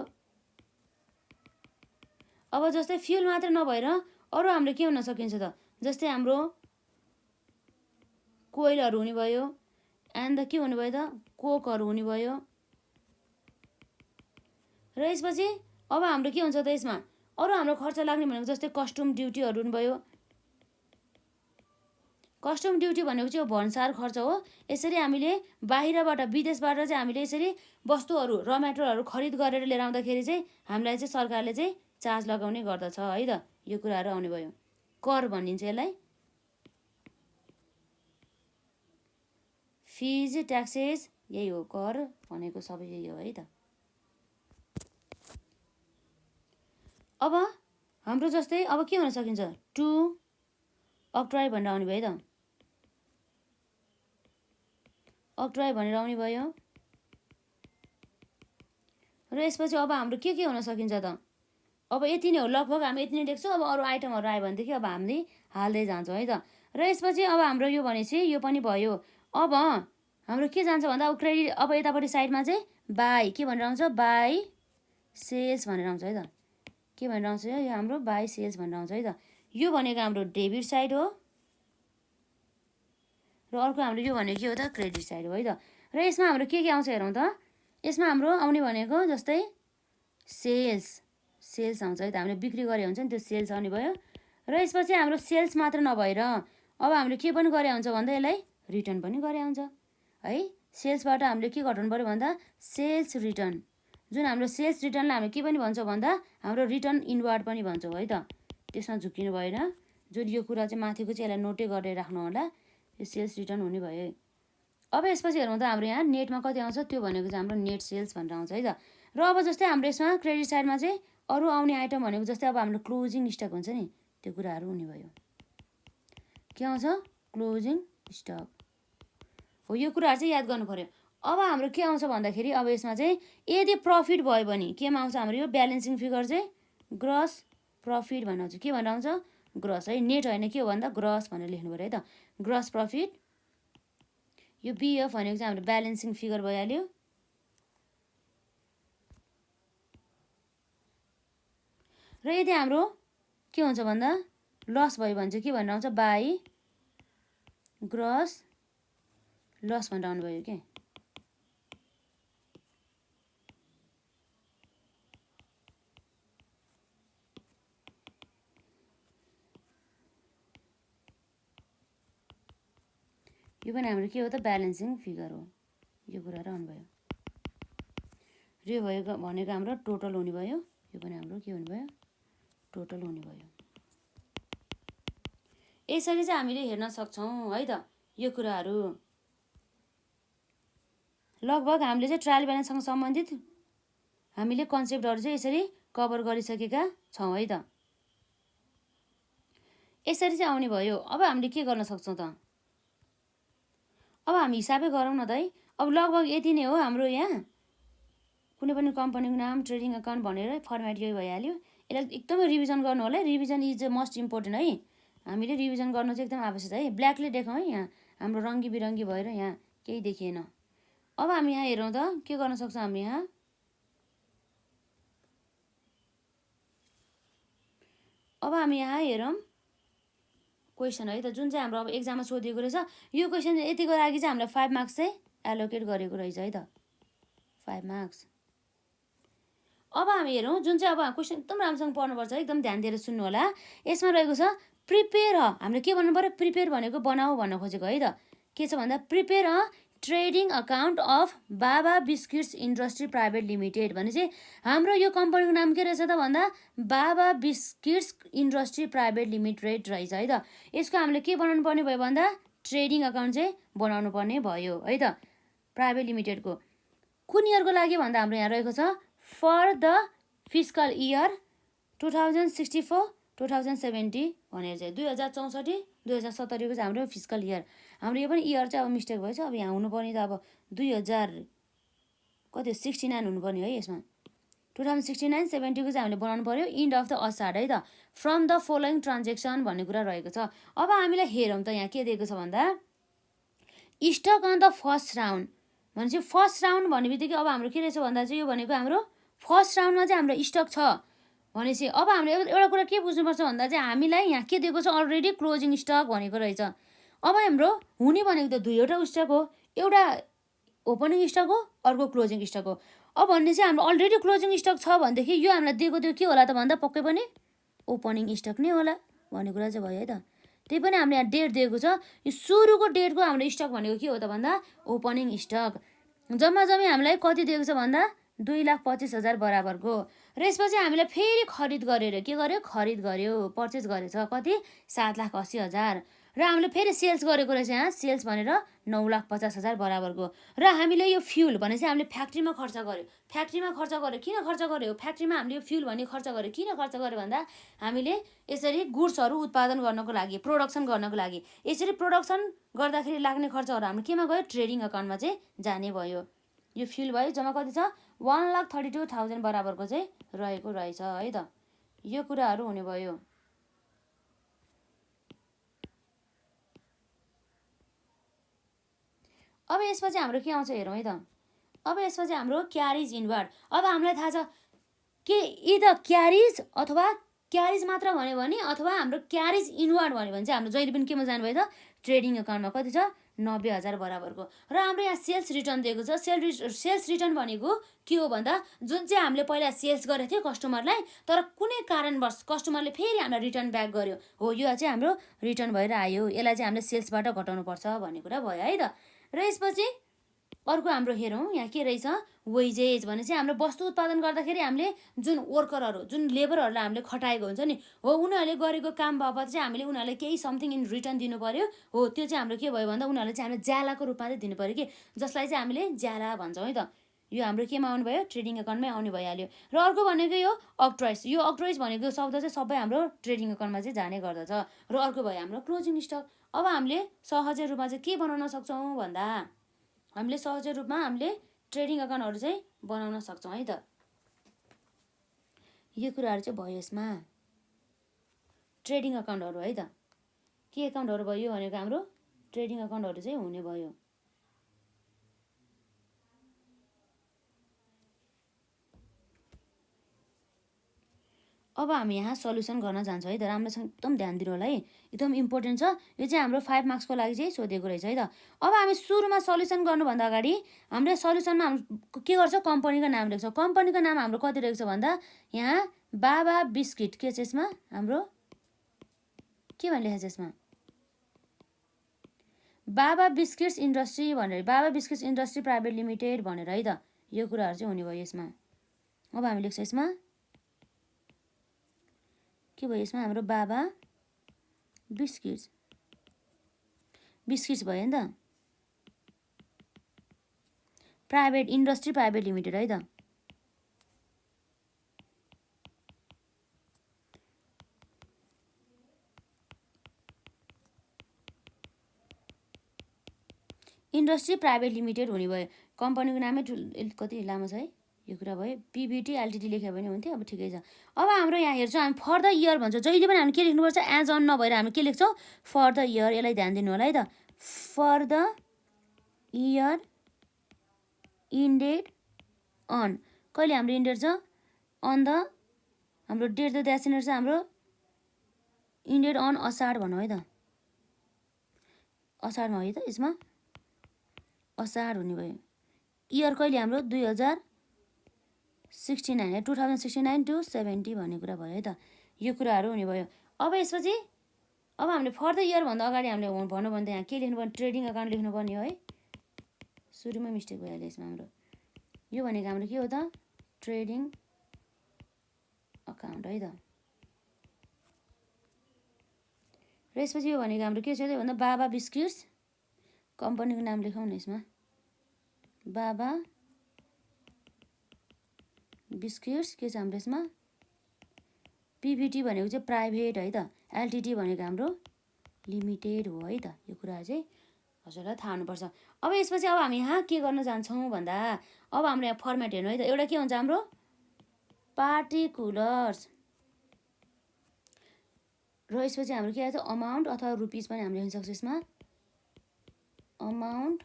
अब जस्तै फ्युल मात्र नभएर अरू हाम्रो के हुन सकिन्छ त जस्तै हाम्रो कोइलहरू हुने भयो, एन्ड के हुने भयो त कोकहरू हुने भयो। र यसपछि अब हाम्रो के हुन्छ त यसमा अरू हाम्रो खर्च लाग्ने भनेको जस्तै कस्टम ड्युटीहरू हुने भयो। कस्टम ड्युटी भनेको चाहिँ भन्सार खर्च हो। यसरी हामीले बाहिरबाट विदेशबाट चाहिँ हामीले यसरी वस्तुहरू र मेटेरियलहरू खरिद गरेर लिएर आउँदाखेरि चाहिँ हामीलाई चाहिँ सरकारले चाहिँ चार्ज लगाउने गर्दछ है त। यो कुराहरू आउने भयो। कर भनिन्छ यसलाई, फिज ट्याक्सेस यही हो, कर भनेको सबै यही हो है त। अब हाम्रो जस्तै अब के हुन सकिन्छ टु अक्ट्राई भनेर आउने भयो त, अक्ट्राई भनेर आउने भयो। र यसपछि अब हाम्रो के हुन सकिन्छ त अब यति नै हो लगभग हामी यति नै देख्छौँ। अब अरू आइटमहरू आयो भनेदेखि अब हामीले हाल्दै जान्छौँ है त। र यसपछि अब हाम्रो यो भनेपछि यो पनि भयो। अब हाम्रो के जान्छ भन्दा अब क्रेडिट अब यतापट्टि साइडमा चाहिँ बाई के भनेर आउँछ बाई सेल्स भनेर आउँछ है त। के भनेर आउँछ यो हाम्रो बाई सेल्स भनेर आउँछ है त। यो भनेको हाम्रो डेबिट साइड हो र अर्को हाम्रो यो भनेको के हो त क्रेडिट साइड हो है त। र यसमा हाम्रो के आउँछ हेरौँ त। यसमा हाम्रो आउने भनेको जस्तै सेल्स आउँछ है त। हामीले बिक्री गरे हुन्छ नि त्यो सेल्स आउने भयो। र यसपछि हाम्रो सेल्स मात्र नभएर अब हामीले के पनि गरे हुन्छ भन्दा यसलाई रिटर्न पनि गरे हुन्छ है। सेल्सबाट हामीले के गर्नु पऱ्यो भन्दा सेल्स रिटर्न, जुन हाम्रो सेल्स रिटर्नलाई हामी के पनि भन्छौँ भन्दा हाम्रो रिटर्न इनवार्ड पनि भन्छौँ है त। त्यसमा झुक्किनु भएन। जुन यो कुरा चाहिँ माथिको चाहिँ यसलाई नोटै गरेर राख्नु होला। यो सेल्स रिटर्न हुने भयो। अब यसपछि हेरौँ त हाम्रो यहाँ नेटमा कति आउँछ त्यो भनेको चाहिँ हाम्रो नेट सेल्स भनेर आउँछ है त। र अब जस्तै हाम्रो यसमा क्रेडिट साइडमा चाहिँ अरू आउने आइटम भनेको जस्तै अब हाम्रो क्लोजिङ स्टक हुन्छ नि त्यो कुराहरू हुने भयो। के आउँछ क्लोजिङ स्टक हो। यो कुराहरू चाहिँ याद गर्नु पऱ्यो। अब हाम्रो के आउँछ भन्दाखेरि अब यसमा चाहिँ यदि प्रफिट भयो भने केमा आउँछ हाम्रो यो ब्यालेन्सिङ फिगर चाहिँ ग्रस प्रफिट भनेर आउँछ। के भनेर आउँछ ग्रस है, नेट होइन के हो भन्दा ग्रस भनेर लेख्नु पऱ्यो है त। ग्रस प्रफिट यो बिएफ भनेको चाहिँ हाम्रो ब्यालेन्सिङ फिगर भइहाल्यो। र यदि हाम्रो के हुन्छ भन्दा लस भयो भने चाहिँ के भनेर आउँछ, बाई ग्रस लस भनेर आउनुभयो के। यो पनि हाम्रो के हो त ब्यालेन्सिङ फिगर हो, यो कुराहरू आउनुभयो। र यो भएको भनेको हाम्रो टोटल हुने भयो, यो पनि हाम्रो के हुने भयो, टोटल हुने भयो। यसरी चाहिँ हामीले हेर्न सक्छौँ है त। यो कुराहरू लगभग हामीले चाहिँ ट्रायल ब्यालेन्ससँग सम्बन्धित हामीले कन्सेप्टहरू चाहिँ यसरी कभर गरिसकेका छौँ है त। यसरी चाहिँ आउने भयो। अब हामीले के गर्न सक्छौँ त, अब हामी हिसाबै गरौँ न त है। अब लगभग यति नै हो हाम्रो यहाँ कुनै पनि कम्पनीको नाम, ट्रेडिङ अकाउन्ट भनेर फर्मेट यही भइहाल्यो। यसलाई एकदमै रिभिजन गर्नु होला है, revision is the most important है। हामीले रिभिजन गर्नु चाहिँ एकदम आवश्यक है। ब्ल्याकले देखाउँ है, यहाँ हाम्रो रङ्गी बिरङ्गी भएर यहाँ केही देखिएन। अब हामी यहाँ हेरौँ त के गर्न सक्छौँ हामी यहाँ। अब हामी यहाँ हेरौँ क्वेसन है त, जुन चाहिँ हाम्रो अब एक्जाममा सोधिएको रहेछ। यो क्वेसन यतिको लागि चाहिँ हामीलाई 5 मार्क्स चाहिँ एलोकेट गरेको रहेछ है त, 5 मार्क्स। अब हामी हेरौँ जुन चाहिँ अब क्वेसन एकदम राम्रोसँग पढ्नुपर्छ है, एकदम ध्यान दिएर सुन्नु होला। यसमा रहेको छ प्रिपेयर हामीले के भन्नु पऱ्यो, प्रिपेयर भनेको बनाऊ भन्न खोजेको है त। के छ भन्दा prepare a trading account of बाबा बिस्किट्स इन्डस्ट्री प्राइभेट लिमिटेड भने चाहिँ हाम्रो यो कम्पनीको नाम के रहेछ त भन्दा बाबा बिस्किट्स इन्डस्ट्री प्राइभेट लिमिटेड रहेछ है त। यसको हामीले के बनाउनु पर्ने भयो भन्दा ट्रेडिङ अकाउन्ट चाहिँ बनाउनु पर्ने भयो है त, प्राइभेट लिमिटेडको। कुन इयरको लागि भन्दा हाम्रो यहाँ रहेको छ फर द फिस्कल इयर 2064-2070 भनेर चाहिँ 2064-2070को चाहिँ हाम्रो फिस्कल इयर। हाम्रो यो पनि इयर चाहिँ अब मिस्टेक भएछ। अब यहाँ हुनुपर्ने त अब 2069 हुनुपर्ने है। यसमा 2069-70को चाहिँ हामीले बनाउनु पर्यो इन्ड अफ द असाड है त। फ्रम द फलोइङ ट्रान्जेक्सन भन्ने कुरा रहेको छ। अब हामीलाई हेरौँ त यहाँ के दिएको छ भन्दा stuck on the first round भनेपछि फर्स्ट राउन्ड भन्ने बित्तिकै अब हाम्रो के रहेछ भन्दा चाहिँ यो भनेको हाम्रो फर्स्ट राउन्डमा चाहिँ हाम्रो स्टक छ भनेपछि अब हामीले एउटा कुरा के बुझ्नुपर्छ भन्दा चाहिँ हामीलाई यहाँ के दिएको छ अलरेडी क्लोजिङ स्टक भनेको रहेछ। अब हाम्रो हुने भनेको त दुईवटा स्टक हो, एउटा ओपनिङ स्टक हो, अर्को क्लोजिङ स्टक हो। अब भन्ने चाहिँ हाम्रो अलरेडी क्लोजिङ स्टक छ भनेदेखि यो हामीलाई दिएको त्यो के होला त भन्दा पक्कै पनि ओपनिङ स्टक नै होला भन्ने कुरा चाहिँ भयो है त। त्यही पनि हामीले यहाँ डेट दिएको छ, यो सुरुको डेटको हाम्रो स्टक भनेको के हो त भन्दा ओपनिङ स्टक। जम्मा जम्मी हामीलाई कति दिएको छ भन्दा 2,25,000 बराबरको। र यसपछि हामीलाई फेरि खरिद गरेर के गर्यो, खरिद गर्यो, पर्चेस गरेछ कति 7,80,000। र हामीले फेरि सेल्स गरेको रहेछ यहाँ, सेल्स भनेर 9,50,000 बराबरको। र हामीले यो फ्युल भने चाहिँ हामीले फ्याक्ट्रीमा खर्च गर्यो। फ्याक्ट्रीमा खर्च गर्यो किन खर्च गर्यो, फ्याक्ट्रीमा हामीले यो फ्युल भन्ने खर्च गर्यो किन खर्च गर्यो भन्दा हामीले यसरी गुड्सहरू उत्पादन गर्नको लागि, प्रोडक्सन गर्नको लागि। यसरी प्रोडक्सन गर्दाखेरि लाग्ने खर्चहरू हाम्रो केमा गयो, ट्रेडिङ अकाउन्टमा चाहिँ जाने भयो। यो फ्युल भयो, जम्मा कति छ 1,32,000 बराबरको चाहिँ रहेको रहेछ है त। यो कुराहरू हुने भयो। अब यसपछि हाम्रो के आउँछ हेरौँ है त। अब यसपछि हाम्रो क्यारिज इनवर्ड। अब हामीलाई थाहा छ के इदर क्यारिज अथवा क्यारिज मात्र भन्यो भने अथवा हाम्रो क्यारिज इनवर्ड भन्यो भने चाहिँ हाम्रो जहिले पनि केमा जानुभयो त ट्रेडिङ अकाउन्टमा कति छ 90,000 बराबरको। र हाम्रो यहाँ सेल्स रिटर्न दिएको छ। सेल्स रिटर्न भनेको के हो भन्दा जुन चाहिँ हामीले पहिला सेल्स गरेको थियो कस्टमरलाई, तर कुनै कारणवश कस्टमरले फेरि हामीलाई रिटर्न ब्याक गर्यो हो, यो चाहिँ हाम्रो रिटर्न भएर आयो, यसलाई चाहिँ हामीले सेल्सबाट घटाउनुपर्छ भन्ने कुरा भयो है त। र यसपछि अर्को हाम्रो हेरौँ यहाँ के रहेछ वेजेज भने चाहिँ हाम्रो वस्तु उत्पादन गर्दाखेरि हामीले जुन वर्करहरू जुन लेबरहरूलाई हामीले खटाएको हुन्छ नि हो, उनीहरूले गरेको काम बाबत चाहिँ हामीले उनीहरूलाई केही समथिङ इन रिटर्न दिनु पर्यो हो। त्यो चाहिँ हाम्रो के भयो भन्दा उनीहरूले चाहिँ हामीले ज्यालाको रूपमा चाहिँ दिनु पर्यो कि, जसलाई चाहिँ हामीले ज्याला भन्छौँ है त। यो हाम्रो केमा आउनु भयो, ट्रेडिङ अकाउन्टमै आउनु भइहाल्यो। र अर्को भनेको यो अक्ट्रोइज। यो अक्ट्रोइज भनेको शब्द चाहिँ सबै हाम्रो ट्रेडिङ अकाउन्टमा चाहिँ जाने गर्दछ। र अर्को भयो हाम्रो क्लोजिङ स्टक। अब हामीले सहजै रूपमा चाहिँ के बनाउन सक्छौँ भन्दा हामीले सहजै रूपमा हामीले ट्रेडिङ अकाउन्टहरू चाहिँ बनाउन सक्छौँ है त। यो कुराहरू चाहिँ भयो यसमा। ट्रेडिङ अकाउन्टहरू है त। के एकाउन्टहरू भयो भनेको हाम्रो ट्रेडिङ अकाउन्टहरू चाहिँ हुने भयो। अब हामी यहाँ सल्युसन गर्न जान्छौँ है त। राम्रोसँग एकदम ध्यान दिनु होला है, एकदम इम्पोर्टेन्ट छ यो चाहिँ। हाम्रो 5 मार्क्सको लागि चाहिँ सोधेको रहेछ है त। अब हामी सुरुमा सल्युसन गर्नुभन्दा अगाडि हामीले सल्युसनमा हाम्रो के गर्छौँ, कम्पनीको नाम लेख्छौँ। कम्पनीको नाम हाम्रो कति रहेको छ भन्दा यहाँ बाबा बिस्किट के छ यसमा हाम्रो के भनेर लेखेको छ यसमा बाबा बिस्किट्स इन्डस्ट्री भनेर, बाबा बिस्किट्स इन्डस्ट्री प्राइभेट लिमिटेड भनेर है त। यो कुराहरू चाहिँ हुने भयो यसमा। अब हामी लेख्छौँ यसमा के भयो, यसमा हाम्रो बाबा बिस्किट्स भयो नि त, प्राइभेट इन्डस्ट्री प्राइभेट लिमिटेड है त। इन्डस्ट्री प्राइभेट लिमिटेड हुने भयो। कम्पनीको नामै कति लामो छ है, यो कुरा भयो। पिभिटी एलटिडी लेख्यो भने हुन्थ्यो, अब ठिकै छ। अब हाम्रो यहाँ हेर्छौँ हामी फर द इयर भन्छौँ। जहिले पनि हामी के लेख्नुपर्छ, एज अन नभएर हामी के लेख्छौँ, फर द इयर। यसलाई ध्यान दिनु होला है त। For the year ended on, कहिले हाम्रो इन्डेड छ अन द, हाम्रो डेट द डेस्टिनेट छ हाम्रो इन्डेड अन असार भनौँ है त। असारमा है त, यसमा असार हुने भयो। इयर कहिले हाम्रो 2069 2069 to 70 भन्ने कुरा भयो है त। यो कुराहरू हुने भयो। अब यसपछि अब हामीले फर द इयर भन्दा अगाडि हामीले भन्नु भने त यहाँ के लेख्नुपर्ने, ट्रेडिङ अकाउन्ट लेख्नुपर्ने हो है। सुरुमै मिस्टेक भइहाल्यो यसमा हाम्रो। यो भनेको हाम्रो के हो त, ट्रेडिङ अकाउन्ट है त। र यसपछि यो भनेको हाम्रो के छ भन्दा बाबा बिस्किट्स, कम्पनीको नाम लेखौँ न यसमा बाबा बिस्किट्स के छ हाम्रो यसमा पिभिटी भनेको चाहिँ प्राइभेट है त, एलटिडी भनेको हाम्रो लिमिटेड हो है त। यो कुरा चाहिँ हजुरलाई थाहा हुनुपर्छ। अब यसपछि अब हामी यहाँ के गर्न जान्छौँ भन्दा अब हाम्रो यहाँ फर्मेट हेर्नु है त। एउटा के हुन्छ हाम्रो पार्टिकुलर्स, र यसपछि हाम्रो के आयो त अमाउन्ट अथवा रुपिज पनि हामीले लेख्न सक्छौँ यसमा अमाउन्ट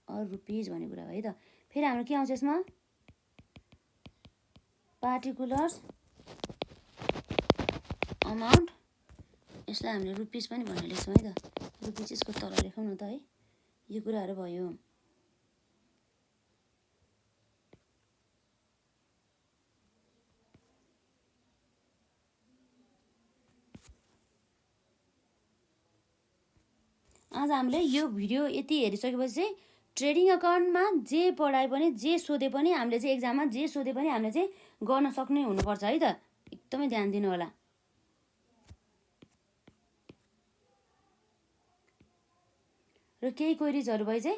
अर रुपिज भन्ने कुरा हो है त। फेरि हाम्रो के आउँछ यसमा पार्टिकुलर्स अमाउन्ट, यसलाई हामीले रुपिज पनि भनेर लेख्छौँ है त। रुपिज यसको तल लेखौँ न त है। यो कुराहरू भयो। आज हामीले यो भिडियो यति हेरिसकेपछि चाहिँ ट्रेडिङ अकाउन्टमा जे पढाए पनि जे सोधे पनि हामीले चाहिँ एक्जाममा जे सोधे पनि हामीले चाहिँ गर्न सक्ने हुनुपर्छ है त। एकदमै ध्यान दिनु होला। र केही क्वेरिजहरू भए चाहिँ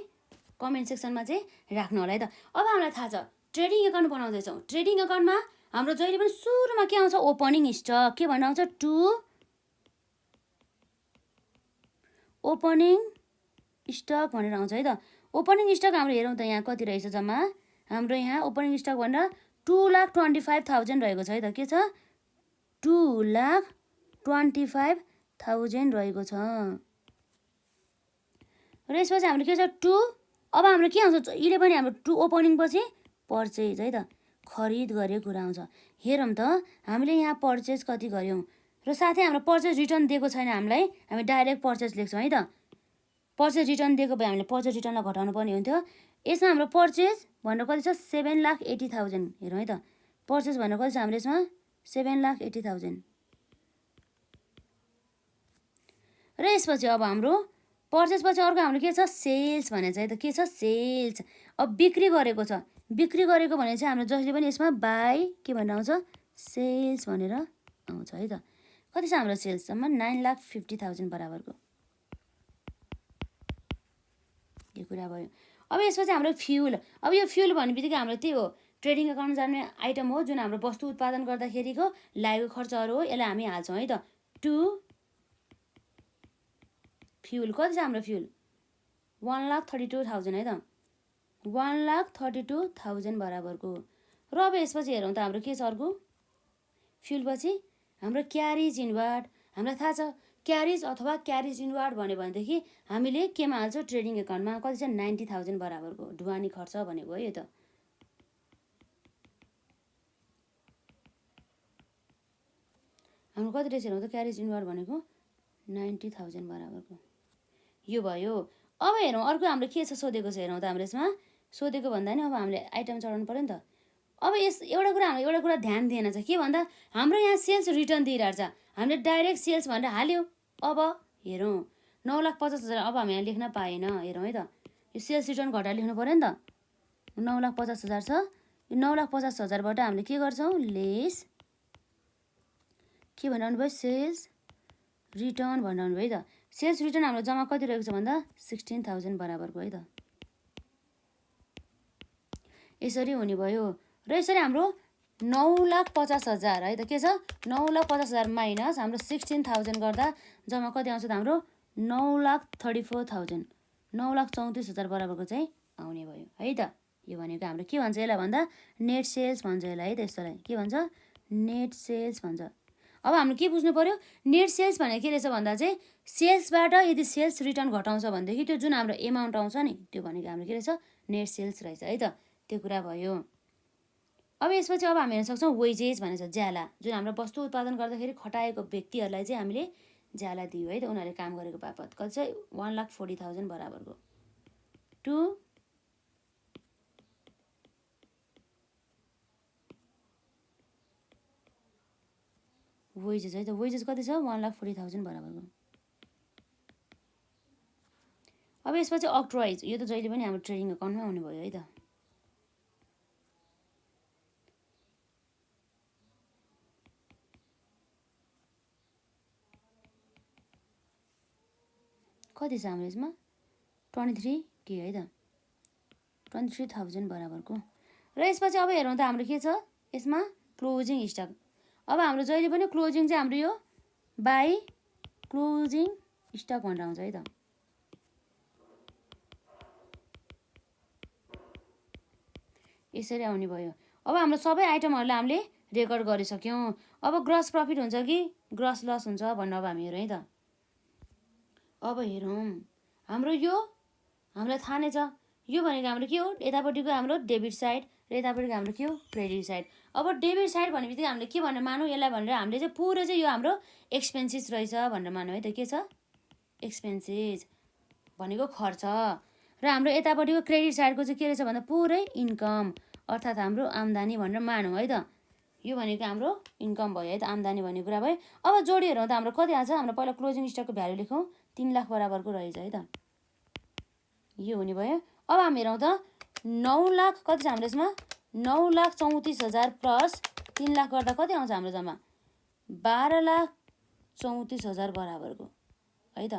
कमेन्ट सेक्सनमा चाहिँ राख्नु होला है त। अब हामीलाई थाहा छ ट्रेडिङ अकाउन्ट बनाउँदैछौँ। ट्रेडिङ अकाउन्टमा हाम्रो जहिले पनि सुरुमा के आउँछ, ओपनिङ स्टक के भन्नु आउँछ, टु ओपनिङ स्टक भनेर आउँछ है त। ओपनिङ स्टक हाम्रो हेरौँ त यहाँ कति रहेछ जम्मा, हाम्रो यहाँ ओपनिङ स्टक भनेर 2,25,000 रहेको छ है त। के छ 2,25,000 रहेको छ। र यसपछि हाम्रो के छ 2, अब हाम्रो के आउँछ जहिले पनि हाम्रो 2 ओपनिङ पछि पर्चेज है त, खरिद गरेको कुरा आउँछ। हेरौँ त हामीले यहाँ पर्चेज कति गऱ्यौँ, र साथै हाम्रो पर्चेज रिटर्न दिएको छैन हामीलाई, हामी डाइरेक्ट पर्चेज लेख्छौँ है त। पर्चेज रिटर्न दिएको भए हामीले पर्चेज रिटर्नलाई घटाउनु पर्ने हुन्थ्यो। यसमा हाम्रो पर्चेज भनेर कति छ 7,80,000। हेरौँ है त पर्चेज भनेर कति छ हाम्रो यसमा 7,80,000। र यसपछि अब हाम्रो पर्चेज पछि अर्को हाम्रो के छ सेल्स भनेर चाहिँ त, के छ सेल्स। अब बिक्री गरेको छ, बिक्री गरेको भने चाहिँ हाम्रो जहिले पनि यसमा बाई के भनेर आउँछ सेल्स भनेर आउँछ है त। कति छ हाम्रो सेल्ससम्म 9,50,000 बराबरको यो कुरा भयो। अब यसपछि हाम्रो फ्युल, अब यो फ्युल भन्ने बित्तिकै हाम्रो त्यही हो ट्रेडिङ अकाउन्ट जाने आइटम हो जुन हाम्रो वस्तु उत्पादन गर्दाखेरिको लागेको खर्चहरू हो, यसलाई हामी हाल्छौँ है त। टु फ्युल कति छ हाम्रो फ्युल 1,32,000 है त, 1,32,000 बराबरको। र अब यसपछि हेरौँ त हाम्रो के छ अर्को फ्युल पछि हाम्रो क्यारिज इनवार्ड, हामीलाई थाहा छ क्यारिज अथवा क्यारिज इनवार्ड भन्यो भनेदेखि हामीले केमा हाल्छौँ ट्रेडिङ एकाउन्टमा कति छ 90,000 बराबरको ढुवानी खर्च भनेको है यो त हाम्रो कति रहेछ हेरौँ त क्यारिज इनवार्ड भनेको 90,000 बराबरको यो भयो अब हेरौँ अर्को हाम्रो के छ सोधेको छ हेरौँ त हाम्रो यसमा सोधेको भन्दा नि अब हामीले आइटम चढाउनु पर्यो नि त अब यस एउटा कुरा ध्यान दिएन छ के भन्दा हाम्रो यहाँ सेल्स रिटर्न दिइरहेको छ हामीले डाइरेक्ट सेल्स भनेर हाल्यो अब हेरौँ 9,50,000 अब हामी यहाँ लेख्न पाएन हेरौँ है त यो सेल्स रिटर्न घटाएर लेख्नु पर्यो नि त 9,50,000 छ यो 9,50,000बाट हामीले के गर्छौँ लेस के भनिरहनु भयो सेल्स रिटर्न भनिरहनु भयो है त सेल्स रिटर्न हाम्रो जम्मा कति रहेको छ भन्दा 16,000 बराबरको है त यसरी हुने भयो र यसरी हाम्रो 9,50,000 है त के छ 9,50,000 माइनस हाम्रो 16,000 गर्दा जम्मा कति आउँछ त हाम्रो 9,34,000 9,34,000 बराबरको चाहिँ आउने भयो है त यो भनेको हाम्रो के भन्छ यसलाई भन्दा नेट सेल्स भन्छ यसलाई है त यस्तोलाई के भन्छ नेट सेल्स भन्छ अब हामीले के बुझ्नु पर्यो नेट सेल्स भनेको के रहेछ भन्दा चाहिँ सेल्सबाट यदि सेल्स रिटर्न घटाउँछ भनेदेखि त्यो जुन हाम्रो एमाउन्ट आउँछ नि त्यो भनेको हाम्रो के रहेछ नेट सेल्स रहेछ है त त्यो कुरा भयो अब यसपछि अब हामी हेर्न सक्छौँ वेजेस भनेको छ ज्याला जुन हाम्रो वस्तु उत्पादन गर्दाखेरि खटाएको व्यक्तिहरूलाई चाहिँ हामीले ज्याला दियो है त उनीहरूले काम गरेको बापत कति चाहिँ 1,40,000 बराबरको टु वेजेस है त वेजेस कति छ 1,40,000 बराबरको अब यसपछि अक्ट्रोइज यो त जहिले पनि हाम्रो ट्रेडिङ एकाउन्टमै आउने भयो है त कति छ हाम्रो यसमा 23K है त 23,000 बराबरको र यसपछि अब हेरौँ त हाम्रो के छ यसमा क्लोजिङ स्टक अब हाम्रो जहिले पनि क्लोजिङ चाहिँ हाम्रो यो बाई क्लोजिङ स्टक भनेर आउँछ है त यसरी आउने भयो अब हाम्रो सबै आइटमहरूलाई हामीले रेकर्ड गरिसक्यौँ अब ग्रस प्रफिट हुन्छ कि ग्रस लस हुन्छ भन्नु अब हामी हेरौँ है त अब हेरौँ हाम्रो यो हामीलाई थाहा नै छ यो भनेको हाम्रो के हो यतापट्टिको हाम्रो डेबिट साइड र यतापट्टिको हाम्रो के हो क्रेडिट साइड अब डेबिट साइड भन्ने बित्तिकै हामीले के भनेर मानौँ यसलाई भनेर हामीले चाहिँ पुरो चाहिँ यो हाम्रो एक्सपेन्सेस रहेछ भनेर मानौँ है त के छ एक्सपेन्सेस भनेको खर्च र हाम्रो यतापट्टिको क्रेडिट साइडको चाहिँ के रहेछ भन्दा पुरै इन्कम अर्थात् हाम्रो आम्दानी भनेर मानौँ है त यो भनेको हाम्रो इन्कम भयो है त आम्दानी भन्ने कुरा भयो अब जोडी हेरौँ त हाम्रो कति आउँछ हाम्रो पहिला क्लोजिङ स्टकको भ्यालु लेखौँ 3 लाख बराबरको रहेछ है त यो हुने भयो अब हामी हेरौँ त 9 लाख कति छ हाम्रो यसमा 9,34,000 प्लस 3 लाख गर्दा कति आउँछ हाम्रो जम्मा 12,34,000 बराबरको है त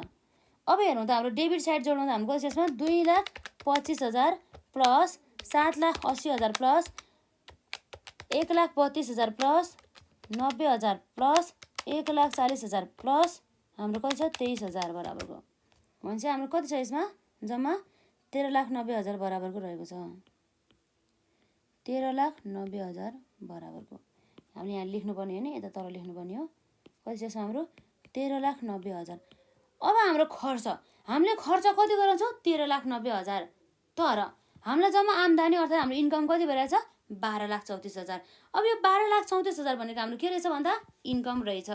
अब हेरौँ त हाम्रो डेबिट साइड जोड्नु त हाम्रो कति छ यसमा 2,25,000 plus 7,80,000 plus 1,32,000 plus 90,000 plus 1,40,000 plus हाम्रो कति छ 23,000 बराबरको भनेपछि हाम्रो कति छ यसमा जम्मा 13,90,000 बराबरको रहेको छ 13,90,000 बराबरको हामीले यहाँ लेख्नुपर्ने होइन यता तल लेख्नुपर्ने हो कति छ यसमा हाम्रो 13,90,000 अब हाम्रो खर्च हामीले खर्च कति गराउँछौँ 13,90,000 तर हामीलाई जम्मा आम्दानी अर्थात् हाम्रो इन्कम कति भइरहेछ 12,34,000 अब यो 12,34,000 भनेको हाम्रो के रहेछ भन्दा इन्कम रहेछ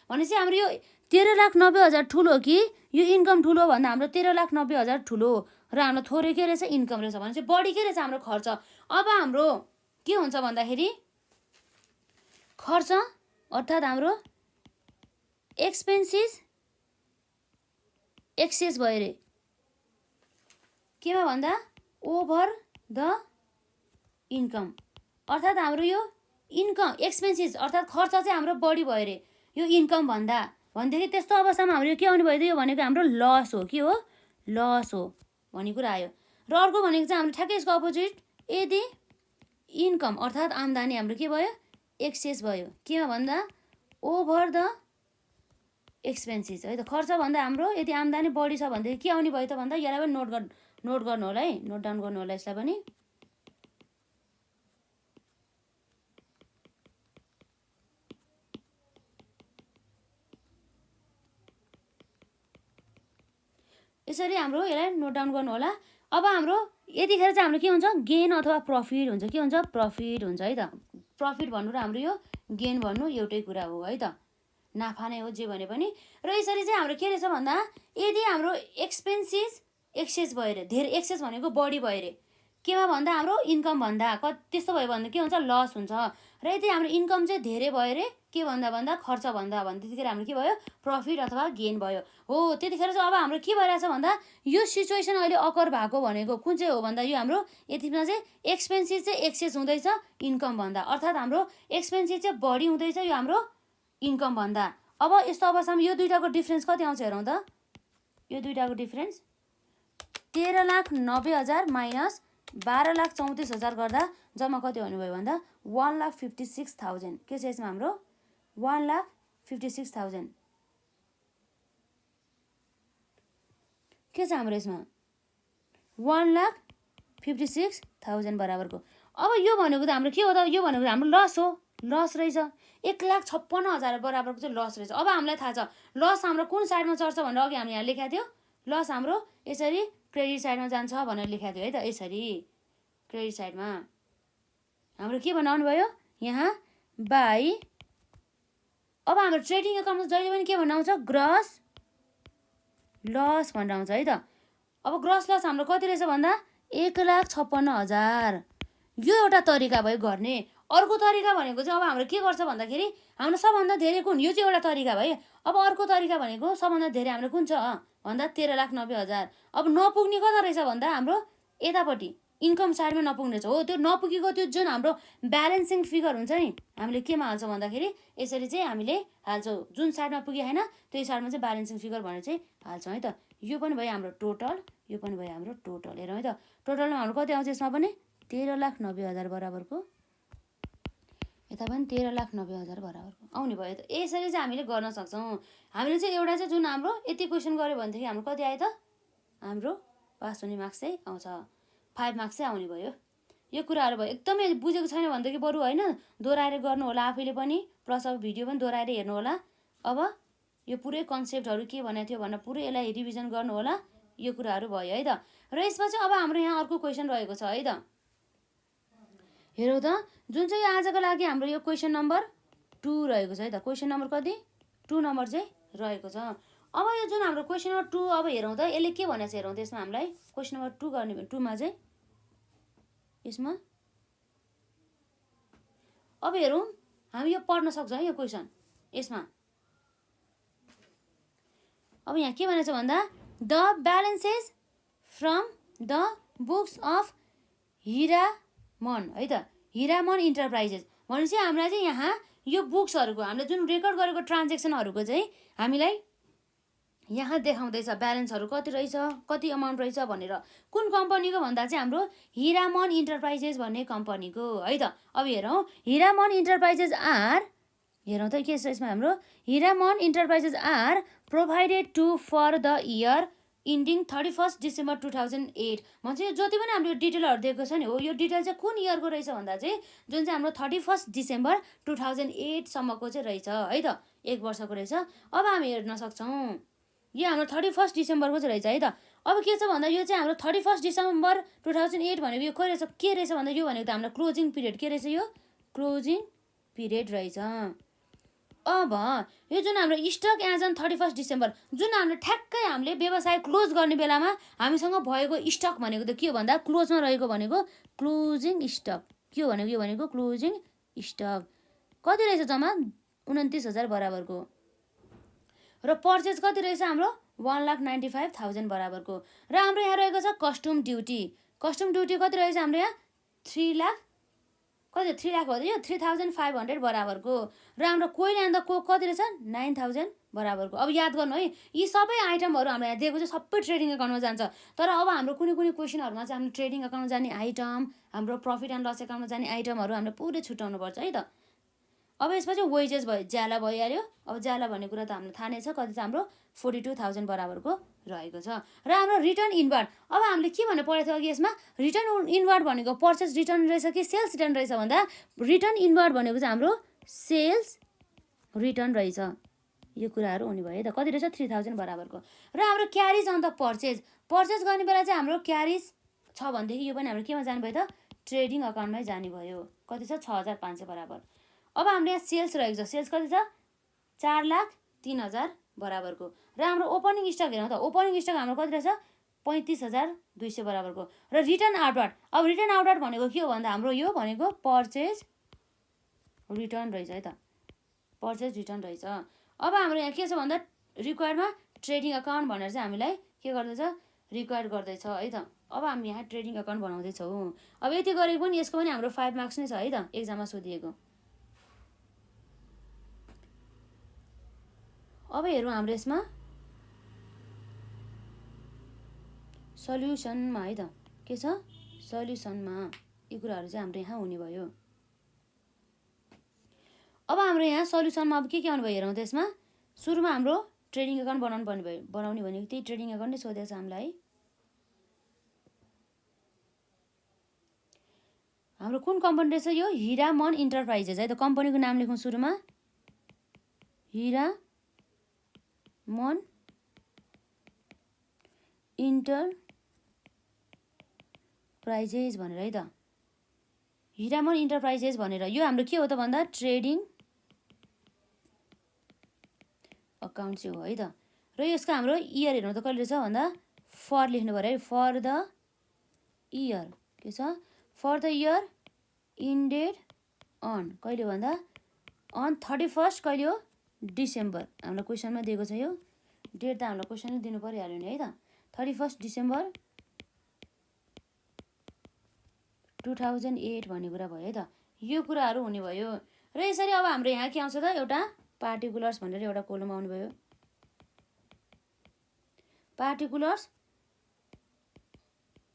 भनेपछि हाम्रो यो 13,90,000 ठुलो कि यो इन्कम ठुलो भन्दा हाम्रो 13,90,000 ठुलो र हाम्रो थोरै के रहेछ इन्कम रहेछ भनेपछि बढी के रहेछ हाम्रो खर्च अब हाम्रो के हुन्छ भन्दाखेरि खर्च अर्थात् हाम्रो एक्सपेन्सेस एक्सेस भयो रे केमा भन्दा ओभर द इन्कम अर्थात् हाम्रो यो इन्कम एक्सपेन्सेस अर्थात् खर्च चाहिँ हाम्रो बढी भयो रे यो इन्कम भन्दा भनेदेखि त्यस्तो अवस्थामा हाम्रो के आउने भयो त यो भनेको हाम्रो लस हो के हो लस हो भन्ने कुरा आयो र अर्को भनेको चाहिँ हाम्रो ठ्याक्कै यसको अपोजिट यदि इन्कम अर्थात् आम्दानी हाम्रो के भयो एक्सेस भयो केमा भन्दा ओभर द एक्सपेन्सेस है त खर्च भन्दा हाम्रो यदि आम्दानी बढी छ भनेदेखि के आउने भयो त भन्दा यसलाई पनि नोट गर्नु होला है नोट डाउन गर्नु होला यसलाई पनि यसरी हाम्रो यसलाई नोट डाउन गर्नु होला। अब हाम्रो यतिखेर चाहिँ हाम्रो के हुन्छ, गेन अथवा प्रफिट हुन्छ। के हुन्छ, प्रफिट हुन्छ है त। प्रफिट भन्नु र हाम्रो यो गेन भन्नु एउटै कुरा हो है त, नाफा नै हो जे भने पनि। र यसरी चाहिँ हाम्रो के रहेछ भन्दा, यदि हाम्रो एक्सपेन्सेस एक्सेस भयो अरे, धेरै एक्सेस भनेको बढी भयो अरे, केमा भन्दा हाम्रो इन्कम भन्दा, त्यस्तो भयो भने के हुन्छ, लस हुन्छ। र यदि हाम्रो इन्कम चाहिँ धेरै भयो अरे, के भन्दा खर्च भन्दा त्यतिखेर हाम्रो के भयो, प्रफिट अथवा गेन भयो हो। त्यतिखेर चाहिँ अब हाम्रो के भइरहेछ भन्दा, यो सिचुएसन अहिले अकर भएको भनेको कुन चाहिँ हो भन्दा, यो हाम्रो यतिमा चाहिँ एक्सपेन्सेस चाहिँ एक्सेस हुँदैछ इन्कम भन्दा, अर्थात् हाम्रो एक्सपेन्सेस चाहिँ बढी हुँदैछ यो हाम्रो इन्कम भन्दा। अब यस्तो अवस्थामा यो दुइटाको डिफ्रेन्स कति आउँछ हेरौँ त। यो दुइटाको डिफ्रेन्स 13,90,000 माइनस 12,34,000 गर्दा जम्मा कति हुनुभयो भन्दा 1,56,000। के छ यसमा हाम्रो 1,56,000 के छ हाम्रो यसमा 1,56,000 बराबरको। अब यो भनेको त हाम्रो के हो त, यो भनेको हाम्रो लस हो, लस रहेछ। 1,56,000 बराबरको चाहिँ लस रहेछ। अब हामीलाई थाहा छ लस हाम्रो कुन साइडमा चढ्छ भनेर अघि हामीले यहाँ लेखेको थियो। लस हाम्रो यसरी क्रेडिट साइडमा जान्छ भनेर लेखेको थियो है त। यसरी क्रेडिट साइडमा हाम्रो के बनाउनु भयो यहाँ बाई। अब हाम्रो ट्रेडिङ एकाउन्टमा जहिले पनि के भन्नु आउँछ, ग्रस लस भनेर आउँछ है त। अब ग्रस लस हाम्रो कति रहेछ भन्दा 1,56,000। यो एउटा तरिका भयो गर्ने। अर्को तरिका भनेको चाहिँ अब हाम्रो के गर्छ भन्दाखेरि, हाम्रो सबभन्दा धेरै कुन, यो चाहिँ एउटा तरिका भयो। अब अर्को तरिका भनेको सबभन्दा धेरै हाम्रो कुन छ भन्दा 13,90,000। अब नपुग्ने कता रहेछ भन्दा हाम्रो यतापट्टि इन्कम साइडमा नपुग्ने छ हो। त्यो नपुगेको त्यो जुन हाम्रो ब्यालेन्सिङ फिगर हुन्छ नि, हामीले केमा हाल्छौँ भन्दाखेरि यसरी चाहिँ हामीले हाल्छौँ, जुन साइडमा पुगे होइन त्यही साइडमा चाहिँ ब्यालेन्सिङ फिगर भनेर चाहिँ हाल्छौँ है त। यो पनि भयो हाम्रो टोटल, यो पनि भयो हाम्रो टोटल। हेरौँ है त, टोटलमा हाम्रो कति आउँछ यसमा पनि 13,90,000 बराबरको, यता पनि 13,90,000 बराबरको आउने भयो त। यसरी चाहिँ हामीले गर्न सक्छौँ। हामीले चाहिँ एउटा चाहिँ जुन हाम्रो यति क्वेसन गऱ्यो भनेदेखि हाम्रो कति आयो त, हाम्रो पास हुने मार्क्स चाहिँ आउँछ 5 मार्क्स चाहिँ आउने भयो। यो कुराहरू भयो। एकदमै बुझेको छैन भनेदेखि बरु होइन दोहोऱ्याएर गर्नु होला आफैले पनि, प्लस अब भिडियो पनि दोहोऱ्याएर हेर्नु होला। अब यो पुरै कन्सेप्टहरू के भनेको थियो भनेर पुरै यसलाई रिभिजन गर्नु होला। यो कुराहरू भयो है त। र यसपछि अब हाम्रो यहाँ अर्को क्वेसन रहेको छ है त। हेरौँ त, जुन चाहिँ आजको लागि हाम्रो यो क्वेसन नम्बर 2 रहेको छ है त। क्वेसन नम्बर कति 2 नम्बर चाहिँ रहेको छ। अब यो जुन हाम्रो क्वेसन नम्बर 2 अब हेरौँ त यसले के भनेको छ हेरौँ त। यसमा हामीलाई क्वेसन नम्बर 2 गर्ने भने 2 मा चाहिँ यसमा अब हेरौँ हामी यो पढ्न सक्छौँ है यो क्वेसन। यसमा अब यहाँ के भनेको छ भन्दा, the balances from the books of Hiraman है त, हिरामन इन्टरप्राइजेस भनेपछि हामीलाई चाहिँ यहाँ यो बुक्सहरूको हामीले जुन रेकर्ड गरेको ट्रान्जेक्सनहरूको चाहिँ हामीलाई यहाँ देखाउँदैछ ब्यालेन्सहरू कति रहेछ, कति अमाउन्ट रहेछ भनेर। कुन कम्पनीको भन्दा चाहिँ हाम्रो हिरामन इन्टरप्राइजेस भन्ने कम्पनीको है त। अब हेरौँ, हिरामन इन्टरप्राइजेस आर, हेरौँ त के छ यसमा हाम्रो, Hiraman Enterprises are provided to for the year ending 31 December 2008 भन्छ। यो जति पनि हाम्रो डिटेलहरू दिएको छ नि हो, यो डिटेल चाहिँ कुन इयरको रहेछ भन्दा चाहिँ जुन चाहिँ हाम्रो 31 डिसेम्बर 2008 सम्मको चाहिँ रहेछ है त, 1 वर्षको रहेछ। अब हामी हेर्न सक्छौँ यो हाम्रो 31 डिसेम्बरको चाहिँ रहेछ है त। अब के छ भन्दा यो चाहिँ हाम्रो 31 डिसेम्बर 2008 भनेको यो के रहेछ, के रहेछ भन्दा यो भनेको त हाम्रो क्लोजिङ पिरियड के रहेछ, यो क्लोजिङ पिरियड रहेछ। अब यो जुन हाम्रो स्टक एज अन 31 डिसेम्बर जुन हाम्रो ठ्याक्कै हामीले व्यवसाय क्लोज गर्ने बेलामा हामीसँग भएको स्टक भनेको त के हो भन्दा क्लोजमा रहेको भनेको क्लोजिङ स्टक। के हो भनेको, यो भनेको क्लोजिङ स्टक कति रहेछ जम्मा 29,000 बराबरको। र पर्चेज कति रहेछ हाम्रो 1,95,000 बराबरको। र हाम्रो यहाँ रहेको छ कस्टम ड्युटी। कस्टम ड्युटी कति रहेछ हाम्रो यहाँ 3 लाख, कति 3 लाख हो यो 3,500 बराबरको। र हाम्रो कोइन एन्ड द कोक कति रहेछ 9,000 बराबरको। अब याद गर्नु है, यी सबै आइटमहरू हाम्रो यहाँ दिएको चाहिँ सबै ट्रेडिङ एकाउन्टमा जान्छ। तर अब हाम्रो कुनै कुनै क्वेसनहरूमा चाहिँ हाम्रो ट्रेडिङ एकाउन्टमा जाने आइटम, हाम्रो प्रफिट एन्ड लस एकाउन्टमा जाने आइटमहरू हामीले पुरै छुट्याउनु पर्छ है त। अब यसपछि वेजेस भयो, ज्याला भइहाल्यो। अब ज्याला भन्ने कुरा त हामीलाई थाहा नै छ कति चाहिँ हाम्रो 42,000 बराबरको रहेको छ। र हाम्रो रिटर्न इनवार्ड, अब हामीले के भनेर पढेको थियो अघि यसमा, रिटर्न इनवार्ड भनेको पर्चेस रिटर्न रहेछ कि सेल्स रिटर्न रहेछ भन्दा रिटर्न इनवार्ड भनेको चाहिँ हाम्रो सेल्स रिटर्न रहेछ। यो कुराहरू हुने भयो है त। कति रहेछ 3000 बराबरको। र हाम्रो क्यारिज अन द पर्चेज गर्ने बेला चाहिँ हाम्रो क्यारिज छ भनेदेखि यो पनि हाम्रो केमा जाने भयो त ट्रेडिङ अकाउन्टमै जाने भयो। कति छ 6500 बराबर। अब हाम्रो यहाँ सेल्स रहेको छ। सेल्स कति छ 4,03,000 बराबरको। र हाम्रो ओपनिङ स्टक हेरौँ त। ओपनिङ स्टक हाम्रो कति रहेछ 35,200 बराबरको। र रिटर्न आउटवार्ड। अब रिटर्न आउटवार्ड भनेको के हो भन्दा हाम्रो यो भनेको पर्चेज रिटर्न रहेछ है त। पर्चेज रिटर्न रहेछ। अब हाम्रो यहाँ के छ भन्दा रिक्वायर्डमा ट्रेडिङ अकाउन्ट भनेर चाहिँ हामीलाई के गर्दैछ रिक्वायर्ड गर्दैछ है त। अब हामी यहाँ ट्रेडिङ अकाउन्ट बनाउँदैछौँ। अब यति गरेको पनि यसको पनि हाम्रो 5 मार्क्स नै छ है त एक्जाममा सोधिएको। अब हेरौँ हाम्रो यसमा सल्युसनमा है त। के छ सल्युसनमा यी कुराहरू चाहिँ हाम्रो यहाँ हुने भयो। अब हाम्रो यहाँ सल्युसनमा अब के आउनु भयो हेरौँ त। यसमा सुरुमा हाम्रो ट्रेडिङ अकाउन्ट बनाउने भनेको त्यही ट्रेडिङ अकाउन्ट नै सोधेको छ हामीलाई। हाम्रो कुन कम्पनी रहेछ यो हिरामन इन्टरप्राइजेस है त। कम्पनीको नाम लेखौँ सुरुमा हिरामन इन्टरप्राइजेस भनेर है त। हिरामन इन्टरप्राइजेस भनेर यो हाम्रो के हो त भन्दा ट्रेडिङ अकाउन्ट चाहिँ हो है त। र यसको हाम्रो इयर हेर्नु त कहिले रहेछ भन्दा फर लेख्नु पऱ्यो है। फर द इयर के छ for the year ended on कहिले भन्दा अन 31 कहिले हो डिसेम्बर। हाम्रो क्वेसनमा दिएको छ यो डेट त हाम्रो क्वेसनले दिनु परिहाल्यो नि है त। 31 डिसेम्बर 2008 भन्ने कुरा भयो है त। यो कुराहरू हुने भयो। र यसरी अब हाम्रो यहाँ के आउँछ त एउटा पार्टिकुलर्स भनेर एउटा कोलम आउनु भयो। पार्टिकुलर्स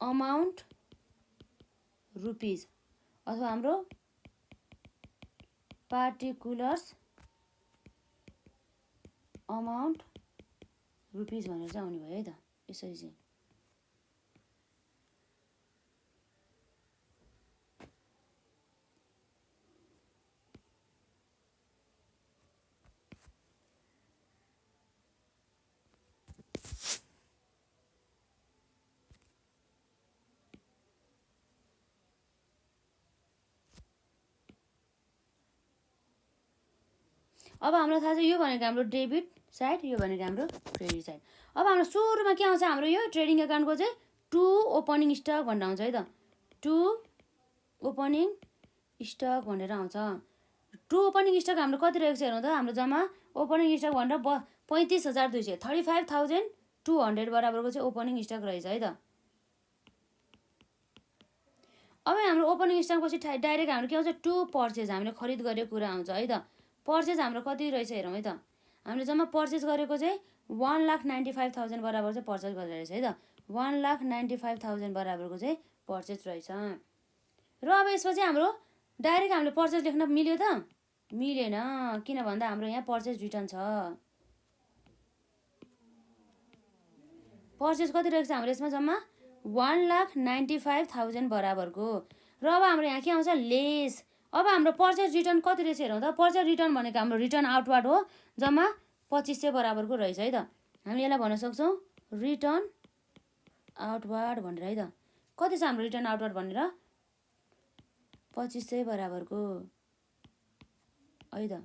अमाउन्ट रुपिज अथवा हाम्रो पार्टिकुलर्स अमाउन्ट रुपिज भनेर चाहिँ आउने भयो है त। यसरी चाहिँ अब हामीलाई थाहा छ यो भनेको हाम्रो डेबिट साइड यो भनेको हाम्रो क्रेडिट साइड। अब हाम्रो सुरुमा के आउँछ हाम्रो यो ट्रेडिङ अकाउन्टको चाहिँ टु ओपनिङ स्टक भनेर आउँछ है त। टु ओपनिङ स्टक भनेर आउँछ। टु ओपनिङ स्टक हाम्रो कति रहेको छ हेर्नु त। हाम्रो जम्मा ओपनिङ स्टक भनेर 35,200 35,200 बराबरको चाहिँ ओपनिङ स्टक रहेछ है त। अब हाम्रो ओपनिङ स्टक पछि डाइरेक्ट हाम्रो के आउँछ टु पर्चेज हामीले खरिद गरेको कुरा आउँछ है त। पर्चेज हाम्रो कति रहेछ हेरौँ है त। हामीले जम्मा पर्चेज गरेको चाहिँ 1,95,000 बराबर चाहिँ पर्चेज गरेर रहेछ है त। 1,95,000 बराबरको चाहिँ पर्चेज रहेछ। र अब यसपछि हाम्रो डाइरेक्ट हामीले पर्चेज लेख्न मिल्यो त मिलेन। किन भन्दा हाम्रो यहाँ पर्चेज रिटर्न छ। पर्चेज कति रहेको छ हाम्रो यसमा जम्मा 1,95,000 बराबरको। र अब हाम्रो यहाँ के आउँछ लेस। अब हाम्रो पर्चेज रिटर्न कति रहेछ हेरौँ त। पर्चेज रिटर्न भनेको हाम्रो रिटर्न आउटवार्ड हो जम्मा 2500 बराबरको रहेछ है त। हामी यसलाई भन्न सक्छौँ रिटर्न आउटवार्ड भनेर है त। कति छ हाम्रो रिटर्न आउटवार्ड भनेर 2500 बराबरको है त।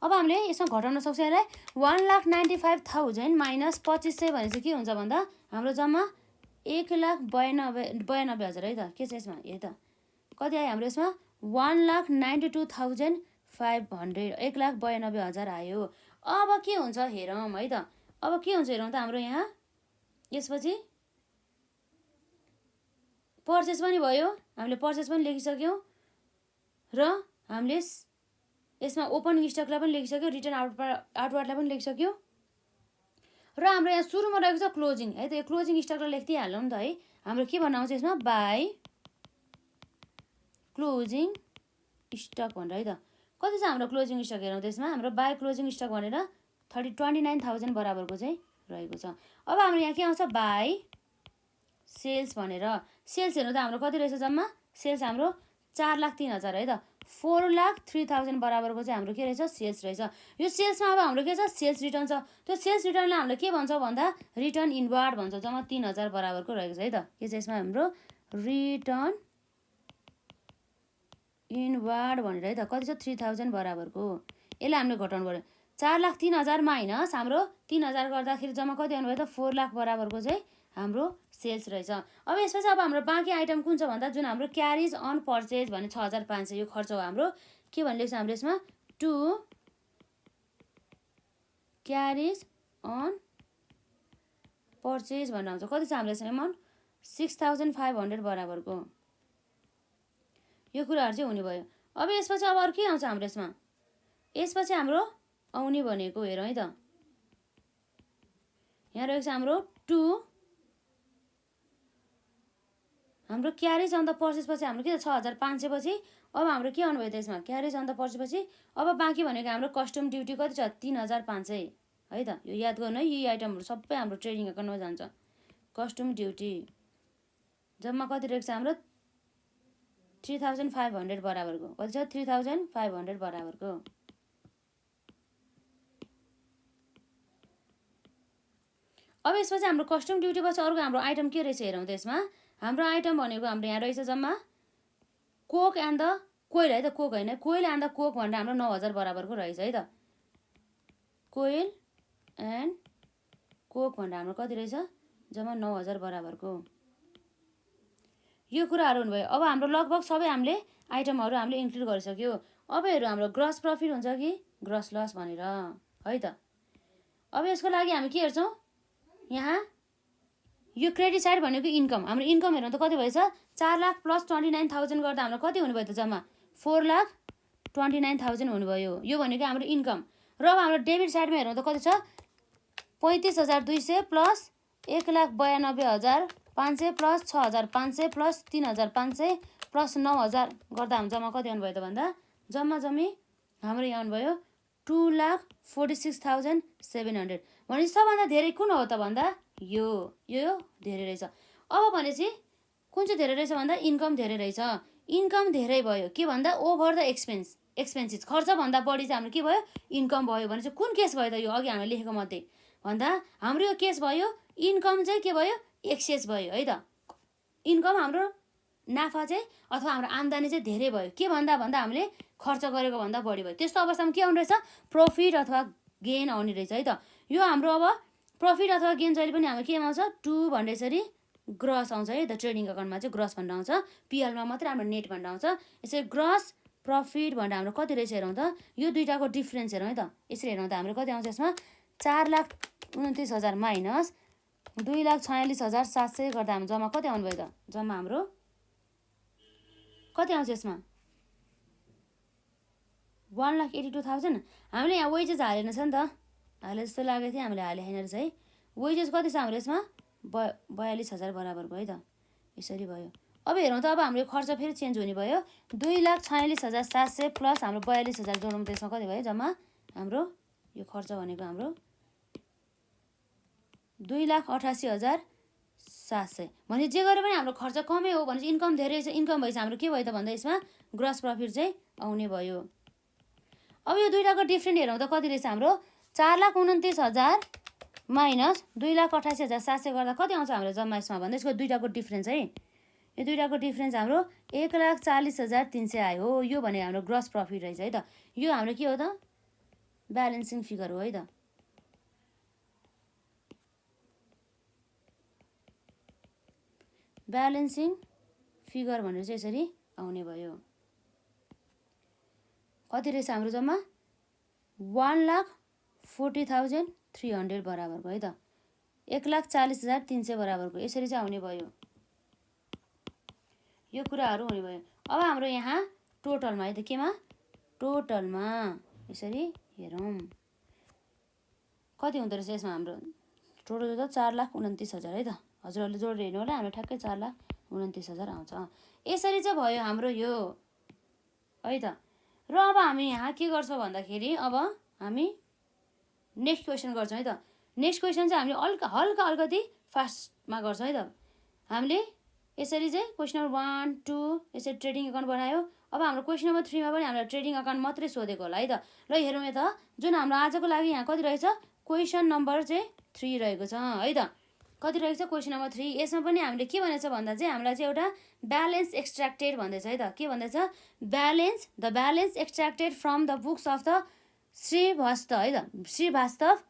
अब हामीले यसमा घटाउन सक्छौँ यसलाई 1,95,000 माइनस 2500 भने चाहिँ के हुन्छ भन्दा हाम्रो जम्मा 1,92,000 है त। के छ यसमा हेर त कति आयो हाम्रो यसमा 1,92,500 1,92,000 आयो। अब के हुन्छ हेरौँ है त। अब के हुन्छ हेरौँ त हाम्रो यहाँ यसपछि पर्चेज पनि भयो। हामीले पर्चेज पनि लेखिसक्यौँ र हामीले यसमा ओपनिङ स्टकलाई पनि लेखिसक्यो रिटर्न आउटवार्डलाई पनि लेखिसक्यो। र हाम्रो यहाँ सुरुमा रहेको छ क्लोजिङ है त। यो क्लोजिङ स्टकलाई लेखिदिइहालौँ नि त है। हाम्रो के भन्नु आउँछ यसमा बाई क्लोजिङ स्टक भनेर है त। कति छ हाम्रो क्लोजिङ स्टक हेरौँ त। यसमा हाम्रो बाई क्लोजिङ स्टक भनेर 29,000 बराबरको चाहिँ रहेको छ। अब हाम्रो यहाँ के आउँछ बाई सेल्स भनेर। सेल्स हेर्नु त हाम्रो कति रहेछ जम्मा सेल्स हाम्रो 4,03,000 है त। 4,03,000 बराबरको चाहिँ हाम्रो के रहेछ सेल्स रहेछ। यो सेल्समा अब हाम्रो के छ सेल्स रिटर्न छ। त्यो सेल्स रिटर्नलाई हामीले के भन्छ भन्दा रिटर्न इनवार्ड भन्छ। जम्मा 3,000 बराबरको रहेको छ है त। के छ यसमा हाम्रो रिटर्न इनवार्ड भनेर है त। कति छ 3,000 बराबरको। यसलाई हामीले घटाउनु पर्यो। 4,03,000 माइनस हाम्रो 3,000 गर्दाखेरि जम्मा कति आउनुभयो त 4 लाख बराबरको चाहिँ हाम्रो सेल्स रहेछ। अब यसपछि अब हाम्रो बाँकी आइटम कुन छ भन्दा जुन हाम्रो क्यारिज अन पर्चेज भने 6,500 यो खर्च हो हाम्रो। के भन्ने लेख्छ हाम्रो यसमा टु क्यारिज अन पर्चेज भनेर आउँछ। कति छ हाम्रो यसमा एमाउन्ट 6,500 बराबरको। यो कुराहरू चाहिँ हुने भयो। अब यसपछि अब अरू के आउँछ हाम्रो यसमा यसपछि हाम्रो आउने भनेको हेरौँ है त। यहाँ रहेको छ हाम्रो टु हाम्रो क्यारेज अन द पर्चेज पछि हाम्रो के 6,500 पछि अब हाम्रो के आउनुभयो त यसमा क्यारेज अन द पर्चेज पछि अब बाँकी भनेको हाम्रो कस्टम ड्युटी कति छ 3,500 है त। यो याद गर्नु है। यी आइटमहरू सबै हाम्रो ट्रेडिङ एकाउन्टमा जान्छ। कस्टम ड्युटी जम्मा कति रहेको छ हाम्रो 3,500 बराबरको। कति छ 3,500 बराबरको। अब यसपछि हाम्रो कस्टम ड्युटी पछि अर्को हाम्रो आइटम के रहेछ हेरौँ त। यसमा हाम्रो आइटम भनेको हाम्रो यहाँ रहेछ जम्मा कोक एन्ड द कोइल है त। कोक होइन कोइल एन्ड द कोक भनेर हाम्रो 9,000 बराबरको रहेछ है त। कोइल एन्ड कोक भनेर हाम्रो कति रहेछ जम्मा 9,000 बराबरको। यो कुराहरू हुनुभयो। अब हाम्रो लगभग सबै हामीले आइटमहरू हामीले इन्क्लुड गरिसक्यो। अब हेरौँ हाम्रो ग्रस प्रफिट हुन्छ कि ग्रस लस भनेर है त। अब यसको लागि हामी के हेर्छौँ यहाँ यो क्रेडिट साइड भनेको इन्कम। हाम्रो इन्कम हेर्नु त कति भएछ 4 लाख प्लस 29,000 गर्दा हाम्रो कति हुनुभयो त जम्मा 4,29,000 हुनुभयो। यो भनेको हाम्रो इन्कम। र अब हाम्रो डेबिट साइडमा हेर्नु त कति छ 35,200 प्लस 1,92,500 प्लस 6,500 प्लस 3,500 प्लस 9,000 गर्दा हाम्रो जम्मा कति आउनुभयो त भन्दा जम्मा जम्मी हाम्रो यहाँ आउनुभयो 2,46,700 भनेपछि सबभन्दा धेरै कुन हो त भन्दा यो धेरै रहेछ। अब भनेपछि कुन चाहिँ धेरै रहेछ भन्दा इन्कम धेरै रहेछ। इन्कम धेरै भयो के भन्दा ओभर द एक्सपेन्सेस खर्च भन्दा बढी चाहिँ हाम्रो के भयो इन्कम भयो भने चाहिँ कुन केस भयो त यो अघि हामीले लेखेको मध्ये भन्दा हाम्रो यो केस भयो इन्कम चाहिँ के भयो एक्सेस भयो है त। इन्कम हाम्रो नाफा चाहिँ अथवा हाम्रो आम्दानी चाहिँ धेरै भयो के भन्दा हामीले खर्च गरेको भन्दा बढी भयो। त्यस्तो अवस्थामा के आउने रहेछ प्रफिट अथवा गेन आउने रहेछ है त। यो हाम्रो अब प्रफिट अथवा गेन जहिले पनि हाम्रो केमा आउँछ 2 भन्ने यसरी ग्रस आउँछ है त। ट्रेडिङ अकाउन्टमा चाहिँ ग्रस भनेर आउँछ। पिएलमा मात्रै हाम्रो नेट भनेर आउँछ। यसरी ग्रस प्रफिट भनेर हाम्रो कति रहेछ हेरौँ त। यो दुईटाको डिफ्रेन्स हेरौँ है त। यसरी हेरौँ त हाम्रो कति आउँछ यसमा 4,29,000 माइनस 2,46,700 गर्दा हाम्रो जम्मा कति आउनुभयो त जम्मा हाम्रो कति आउँछ यसमा 1,82,000। हामीले यहाँ वेजेस हालेन छ नि त हाले जस्तो लागेको थियो हामीले हाले होइन रहेछ है। वेजेस कति छ हाम्रो यसमा 42,000 बराबरको है त। यसरी भयो। अब हेरौँ त अब हाम्रो खर्च फेरि चेन्ज हुने भयो 2,46,700 प्लस हाम्रो 42,000 जोडौँ त यसमा कति भयो जम्मा हाम्रो यो खर्च भनेको हाम्रो 2,88,700 भने जे गरे पनि हाम्रो खर्च कमै हो भने इन्कम धेरै छ। इन्कम भएपछि हाम्रो के भयो त भन्दा यसमा ग्रस प्रफिट चाहिँ आउने भयो। अब यो दुईटाको डिफ्रेन्ट हेरौँ त कति रहेछ हाम्रो 4,29,000 माइनस 2,88,700 गर्दा कति आउँछ हाम्रो जम्मा यसमा भन्दा यसको दुईटाको डिफ्रेन्स है। यो दुईटाको डिफ्रेन्स हाम्रो 1,40,300 आयो हो। यो भने हाम्रो ग्रस प्रफिट रहेछ है त। यो हाम्रो के हो त ब्यालेन्सिङ फिगर हो है त। ब्यालेन्सिङ फिगर भनेर चाहिँ यसरी आउने भयो। कति रहेछ हाम्रो जम्मा 1,40,300 बराबरको है त। 1,40,300 बराबरको यसरी चाहिँ आउने भयो। यो कुराहरू हुने भयो। अब हाम्रो यहाँ टोटलमा है त केमा टोटलमा यसरी हेरौँ कति हुँदो रहेछ यसमा हाम्रो टोटल त 4,29,000 है त। हजुरहरूले जोडेर हेर्नु होला हाम्रो ठ्याक्कै 4,29,000 आउँछ। यसरी चाहिँ भयो हाम्रो यो है त। र अब हामी यहाँ के गर्छौँ भन्दाखेरि अब हामी नेक्स्ट क्वेसन गर्छौँ है त। नेक्स्ट क्वेसन चाहिँ हामीले हल्का अलिकति फास्टमा गर्छौँ है त। हामीले यसरी चाहिँ क्वेसन नम्बर 1 2 यसरी ट्रेडिङ एकाउन्ट बनायो। अब हाम्रो क्वेसन नम्बर 3 मा पनि हामीलाई ट्रेडिङ एकाउन्ट मात्रै सोधेको होला है त। ल हेरौँ यता जुन हाम्रो आजको लागि यहाँ कति रहेछ क्वेसन नम्बर चाहिँ 3 रहेको छ है त। कति रहेको छ क्वेसन नम्बर 3। यसमा पनि हामीले के भनेछ भन्दा चाहिँ हामीलाई चाहिँ एउटा ब्यालेन्स एक्सट्र्याक्टेड भन्दैछ है त। के भन्दैछ the balance extracted from the books of the Shrivastava है त। श्रीवास्तव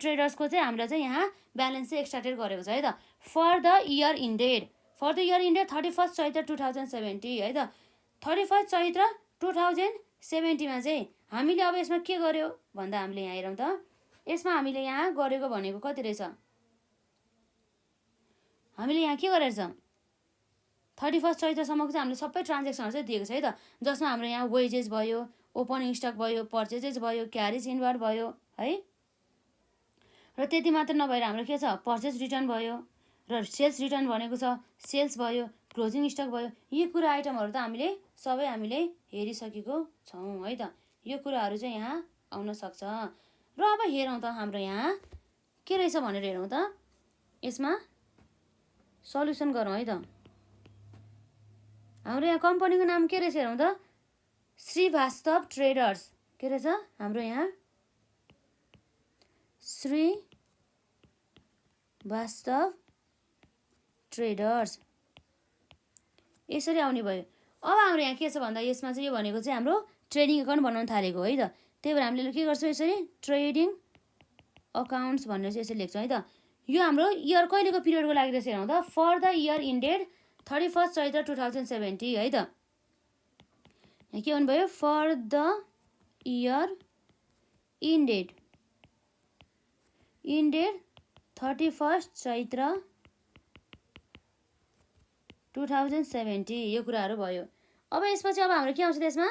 ट्रेडर्सको चाहिँ हामीलाई चाहिँ यहाँ ब्यालेन्स चाहिँ एक्सट्र्याक्टेड गरेको छ है त। फर द इयर इन्डेड 31 चैत्र 2070 है त। 31 चैत्र 2070 मा चाहिँ हामीले अब यसमा के गर्यो भन्दा हामीले यहाँ हेरौँ त। यसमा हामीले यहाँ गरेको भनेको कति रहेछ हामीले यहाँ के गरेर छ 31 चैत्रसम्मको चाहिँ हामीले सबै ट्रान्जेक्सनहरू चाहिँ दिएको छ है त। जसमा हाम्रो यहाँ वेजेस भयो, ओपनिङ स्टक भयो, पर्चेजेस भयो, क्यारेज इनवार्ड भयो है। र त्यति मात्र नभएर हाम्रो के छ पर्चेज रिटर्न भयो र सेल्स रिटर्न भनेको छ, सेल्स भयो, क्लोजिङ स्टक भयो। यी कुरा आइटमहरू त हामीले सबै हामीले हेरिसकेको छौँ है त। यो कुराहरू चाहिँ यहाँ आउन सक्छ। र अब हेरौँ त हाम्रो यहाँ के रहेछ भनेर हेरौँ त। यसमा सल्युसन गरौँ है त। हाम्रो यहाँ कम्पनीको नाम के रहेछ हेरौँ त श्रीवास्तव ट्रेडर्स। के रहेछ हाम्रो यहाँ श्रीवास्तव ट्रेडर्स यसरी आउने भयो। अब हाम्रो यहाँ के छ भन्दा यसमा चाहिँ यो भनेको चाहिँ हाम्रो ट्रेडिङ एकाउन्ट बनाउन थालेको है त। त्यही भएर हामीले के गर्छौँ यसरी ट्रेडिङ अकाउन्ट्स भनेर चाहिँ यसरी लेख्छौँ है त। यो हाम्रो इयर कहिलेको पिरियडको लागि रहेछ हेरौँ त। फर द इयर इन्डेड 31 चैत्र 2070 है त। यहाँ के भन्नुभयो फर द इयर इन्डेड 31 चैत्र 2070 यो कुराहरू भयो। अब यसपछि अब हाम्रो के आउँछ त्यसमा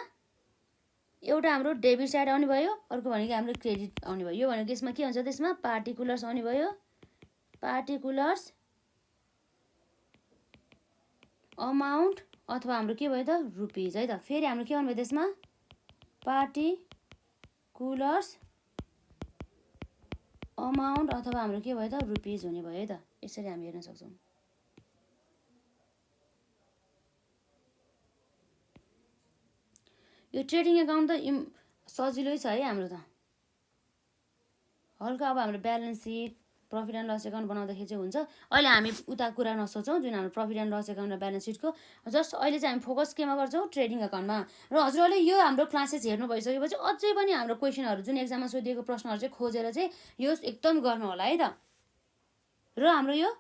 एउटा हाम्रो डेबिट साइड आउने भयो, अर्को भनेको हाम्रो क्रेडिट आउने भयो। यो भनेको यसमा के हुन्छ त्यसमा पार्टिकुलर्स आउने भयो, पार्टिकुलर्स अमाउन्ट अथवा हाम्रो के भयो त रुपिज है त। फेरि हाम्रो के आउने भयो त्यसमा पार्टिकुलर्स अमाउन्ट अथवा हाम्रो के भयो त रुपिज हुने भयो है त। यसरी हामी हेर्न सक्छौँ। यो ट्रेडिङ एकाउन्ट त सजिलै छ है हाम्रो त। हल्का अब हाम्रो balance sheet profit and loss account बनाउँदाखेरि चाहिँ हुन्छ। अहिले हामी उता कुरा नसोचौँ जुन हाम्रो प्रफिट एन्ड लस एकाउन्ट र ब्यालेन्स सिटको। जस्ट अहिले चाहिँ हामी फोकस केमा गर्छौँ ट्रेडिङ एकाउन्टमा। र हजुरहरूले यो हाम्रो क्लासेस हेर्नु भइसकेपछि अझै पनि हाम्रो क्वेसनहरू जुन एक्जाममा सोधिएको प्रश्नहरू चाहिँ खोजेर चाहिँ यो एकदम गर्नु होला है त। र हाम्रो यो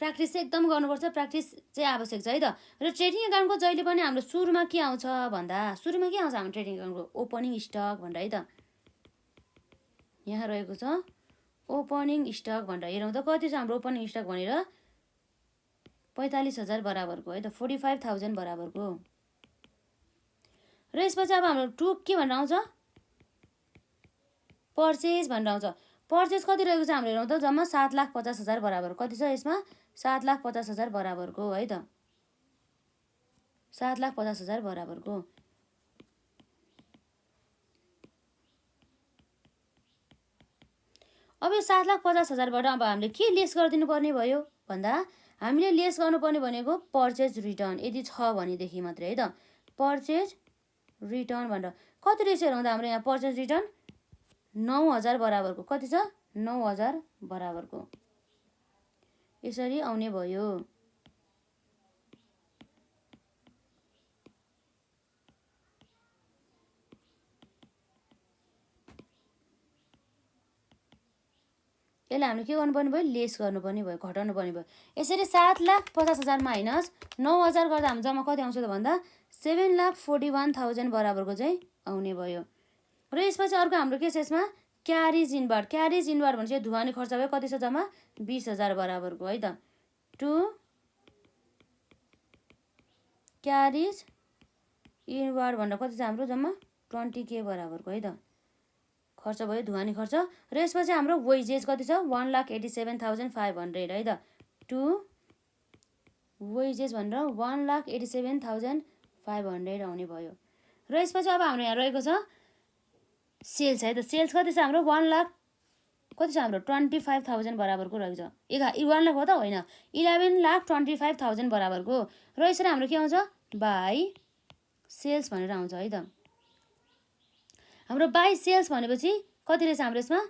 प्र्याक्टिस चाहिँ एकदम गर्नुपर्छ। प्र्याक्टिस चाहिँ आवश्यक छ है त। र ट्रेडिङ एकाउन्टको जहिले पनि हाम्रो सुरुमा के आउँछ भन्दा सुरुमा के आउँछ हाम्रो ट्रेडिङ एकाउन्टको ओपनिङ स्टक भनेर है त। यहाँ रहेको छ ओपनिङ स्टक भनेर हेरौँ त कति छ हाम्रो ओपनिङ स्टक भनेर 45,000 बराबरको है त 45,000 बराबरको। र यसपछि अब हाम्रो टु के भनेर आउँछ पर्चेज भनेर आउँछ। पर्चेज कति रहेको छ हाम्रो हेरौँ त जम्मा 7,50,000 बराबर। कति छ यसमा 7,50,000 बराबरको है त 7,50,000 बराबरको। अब यो 7,50,000बाट अब हामीले के लेस गरिदिनु पर्ने भयो भन्दा हामीले लेस गर्नुपर्ने भनेको पर्चेज रिटर्न यदि छ भनेदेखि मात्रै है त। पर्चेज रिटर्न भनेर कति रहेछ हेरौँ त हाम्रो यहाँ पर्चेज रिटर्न 9,000 बराबरको। कति छ 9,000 बराबरको। यसरी आउने भयो। यसलाई हामीले के गर्नुपर्ने भयो लेस गर्नुपर्ने भयो, घटाउनु पर्ने भयो। यसरी 7,50,000 माइनस 9,000 गर्दा हाम्रो जम्मा कति आउँछ त भन्दा 7,41,000 बराबरको चाहिँ आउने भयो। र यसपछि अर्को हाम्रो के छ यसमा क्यारेज इनवार्ड। क्यारेज इनवार्ड भने चाहिँ ढुवानी खर्च भयो कति छ जम्मा 20,000 बराबरको है त। टु क्यारेज इनवार्ड भनेर कति छ हाम्रो जम्मा 20K बराबरको है त खर्च भयो ढुवानी खर्च। र यसपछि हाम्रो वेजेस कति छ 1,87,500 है त। टु वेजेस भनेर 1,87,500 आउने भयो। र यसपछि अब हाम्रो यहाँ रहेको छ सेल्स है त। सेल्स कति छ हाम्रो 1,00,000 कति छ हाम्रो 25,000 बराबरको रहेछ। 1 लाख हो त होइन, 11,25,000 बराबरको र यसरी हाम्रो के आउँछ बाई सेल्स भनेर आउँछ है त। हाम्रो बाई सेल्स भनेपछि कति रहेछ हाम्रो यसमा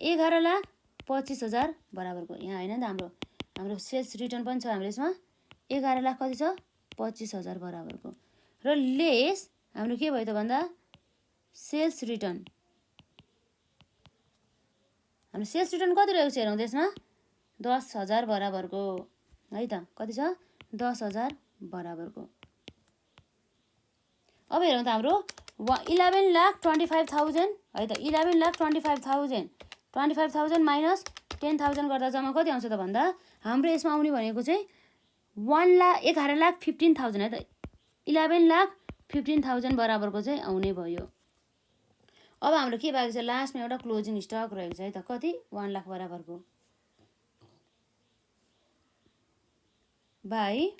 11,25,000 बराबरको। यहाँ होइन नि त हाम्रो सेल्स रिटर्न पनि छ हाम्रो यसमा 11 लाख कति छ 25,000 बराबरको र लेस हाम्रो के भयो त भन्दा सेल्स रिटर्न। हाम्रो सेल्स रिटर्न कति रहेको छ हेरौँ त्यसमा 10,000 बराबरको है त। कति छ 10,000 बराबरको। अब हेरौँ त हाम्रो 11,25,000 है त। 11,25,000 माइनस 10,000 गर्दा जम्मा कति आउँछ त भन्दा हाम्रो यसमा आउने भनेको चाहिँ 11,15,000 है त। 11,15,000 बराबरको चाहिँ आउने भयो। अब हाम्रो के भएको छ लास्टमा एउटा क्लोजिङ स्टक रहेको छ है त। कति 1 लाख बराबरको बाई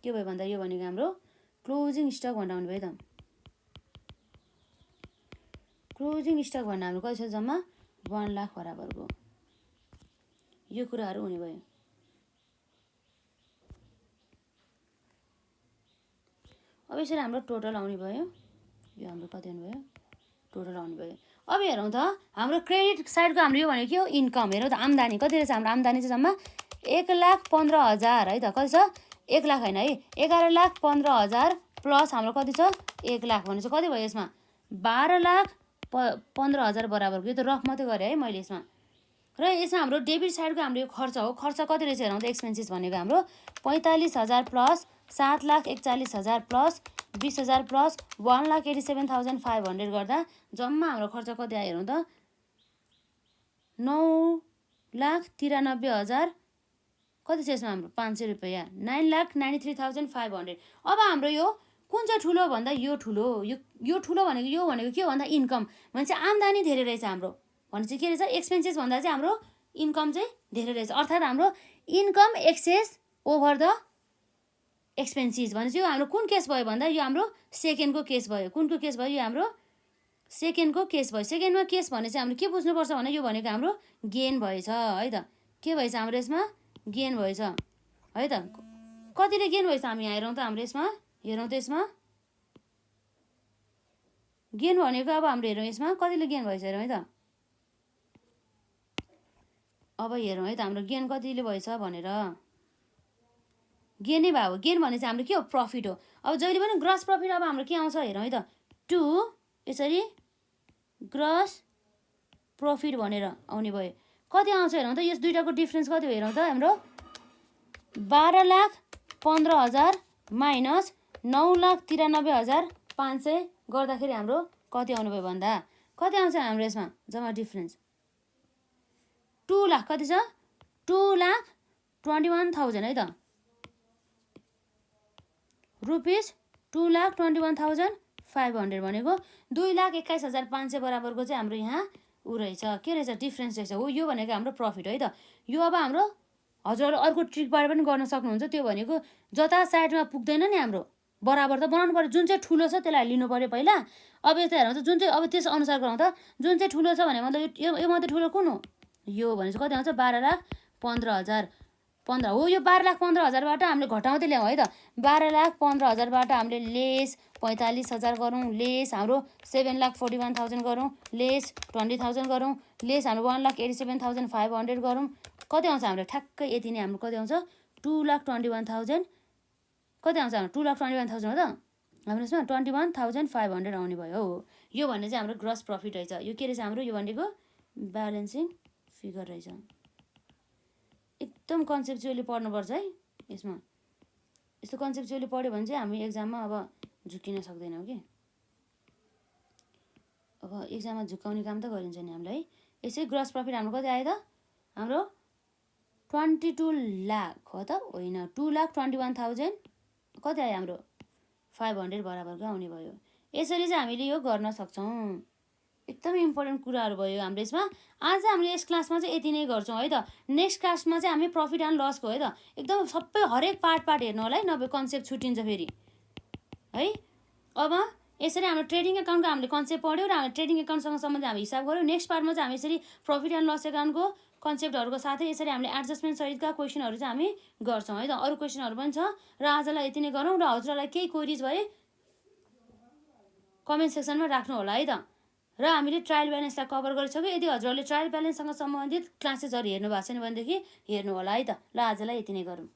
के भयो भन्दा यो भनेको हाम्रो क्लोजिङ स्टक भनेर आउने भयो त। क्लोजिङ स्टक भन्दा हाम्रो कति छ जम्मा 1 लाख बराबरको। यो कुराहरू हुने भयो। अब यसरी हाम्रो टोटल आउने भयो। यो हाम्रो कति आउने भयो टोटल आउने भयो। अब हेरौँ त हाम्रो क्रेडिट साइडको हाम्रो यो भनेको के हो इन्कम। हेरौँ त आम्दानी कति रहेछ हाम्रो आम्दानी चाहिँ जम्मा 1,15,000 है त। कति छ 1 लाख होइन है 11,15,000 प्लस हाम्रो कति छ 1 लाख भनेपछि कति भयो यसमा 12,15,000 बराबरको। यो त रफ मात्रै गरेँ है मैले यसमा। र यसमा हाम्रो डेबिट साइडको हाम्रो यो खर्च हो। खर्च कति रहेछ हेरौँ त एक्सपेन्सेस भनेको हाम्रो 45,000 प्लस 7,41,000 प्लस 20,000 प्लस 1,87,500 गर्दा जम्मा हाम्रो खर्च कति आयो हेरौँ त 9,93,000 कति छ यसमा हाम्रो 500 रुपियाँ 9,93,500। अब हाम्रो यो कुन चाहिँ ठुलो भन्दा यो ठुलो। यो ठुलो भनेको यो भनेको के हो भन्दा इन्कम भनेपछि आम्दानी धेरै रहेछ हाम्रो भनेपछि के रहेछ एक्सपेन्सेस भन्दा चाहिँ हाम्रो इन्कम चाहिँ धेरै रहेछ। अर्थात् हाम्रो income excess over the expenses भनेपछि यो हाम्रो कुन केस भयो भन्दा यो हाम्रो सेकेन्डको केस भयो। कुनको केस भयो यो हाम्रो सेकेन्डको केस भयो। सेकेन्डमा केस भने चाहिँ हामीले के बुझ्नुपर्छ भने यो भनेको हाम्रो गेन भएछ है त। के भएछ हाम्रो यसमा गेन भएछ है त। कतिले गेन भएछ हामी यहाँ हेरौँ त हाम्रो यसमा हेरौँ त यसमा गेन भनेको अब हाम्रो हेरौँ यसमा कतिले गेन भएछ हेरौँ है त। अब हेरौँ है त हाम्रो गेन कतिले भएछ भनेर गेनै भयो। गेन भने चाहिँ हाम्रो के हो प्रफिट हो। अब जहिले पनि ग्रस प्रफिट अब हाम्रो के आउँछ हेरौँ है त 2 यसरी ग्रस प्रफिट भनेर आउने भयो। कति आउँछ हेरौँ त यस दुईटाको डिफ्रेन्स कति हो हेरौँ त हाम्रो 12,15,000 माइनस 9,93,500 गर्दाखेरि हाम्रो कति आउनु भयो भन्दा कति आउँछ हाम्रो यसमा जम्मा डिफ्रेन्स 2 लाख कति छ 2,21,000 है त। रुपिस 2,21,500 भनेको 2,21,500 बराबरको चाहिँ हाम्रो यहाँ ऊ रहेछ के रहेछ डिफ्रेन्स रहेछ हो। यो भनेको हाम्रो प्रफिट है त। यो अब हाम्रो हजुरहरू अर्को ट्रिकबाट पनि गर्न सक्नुहुन्छ। त्यो भनेको जता साइडमा पुग्दैन नि हाम्रो बराबर त बनाउनु पर्यो। जुन चाहिँ ठुलो छ त्यसलाई लिनु पर्यो पहिला। अब यता हेरौँ त जुन चाहिँ अब त्यस अनुसार गरौँ त जुन चाहिँ ठुलो छ भने मतलब यो मात्रै ठुलो कुन हो यो भनेपछि कति आउँछ 12,15,000 हो। यो 12,15,000बाट हामीले घटाउँदै ल्याउँ है त। 12,15,000बाट हामीले लेस 45,000 गरौँ लेस हाम्रो 7,41,000 गरौँ लेस 20,000 गरौँ लेस हाम्रो 1,87,500 गरौँ कति आउँछ हाम्रो ठ्याक्कै यति नै हाम्रो कति आउँछ 2,21,000 कति आउँछ हाम्रो 2,21,000 हो त। हाम्रो यसमा 21,500 आउने भयो हो। यो भन्ने चाहिँ हाम्रो ग्रस प्रफिट रहेछ। यो के रहेछ हाम्रो यो भनेको ब्यालेन्सिङ फिगर रहेछ। एकदम कन्सेप्चुअली पढ्नुपर्छ है यसमा। यस्तो कन्सेप्चुअली पढ्यो भने चाहिँ हामी एक्जाममा अब झुक्किन सक्दैनौँ कि। अब एक्जाममा झुक्काउने काम त गरिन्छ नि हामीलाई है। यसै ग्रस प्रफिट हाम्रो कति आयो त हाम्रो 22 लाख हो त होइन 2,21,000 कति आयो हाम्रो 500 बराबरको आउने भयो। यसरी चाहिँ हामीले यो गर्न सक्छौँ। एकदम इम्पोर्टेन्ट कुराहरू भयो हाम्रो यसमा। आज हामीले यस क्लासमा चाहिँ यति नै गर्छौँ है त। नेक्स्ट क्लासमा चाहिँ हामी प्रफिट एन्ड लसको है त एकदम सबै हरेक पार्ट हेर्नु होला है नभए कन्सेप्ट छुट्टिन्छ फेरि है। अब यसरी हाम्रो ट्रेडिङ एकाउन्टको हामीले कन्सेप्ट पढ्यौँ र हामीले ट्रेडिङ एकाउन्टसँग सम्बन्धित हामी हिसाब गऱ्यौँ। नेक्स्ट पार्टमा चाहिँ हामी यसरी प्रफिट एन्ड लस एकाउन्टको कन्सेप्टहरूको साथै यसरी हामीले एडजस्टमेन्ट सहितका क्वेसनहरू चाहिँ हामी गर्छौँ है त। अरू क्वेसनहरू पनि छ र आजलाई यति नै गरौँ र हजुरहरूलाई केही क्वेरिज भए कमेन्ट सेक्सनमा राख्नु होला है त। र हामीले ट्रायल ब्यालेन्सलाई कभर गरिसक्यौँ। यदि हजुरहरूले ट्रायल ब्यालेन्ससँग सम्बन्धित क्लासेसहरू हेर्नु भएको छैन भनेदेखि हेर्नु होला है त। ल आजलाई यति नै गरौँ।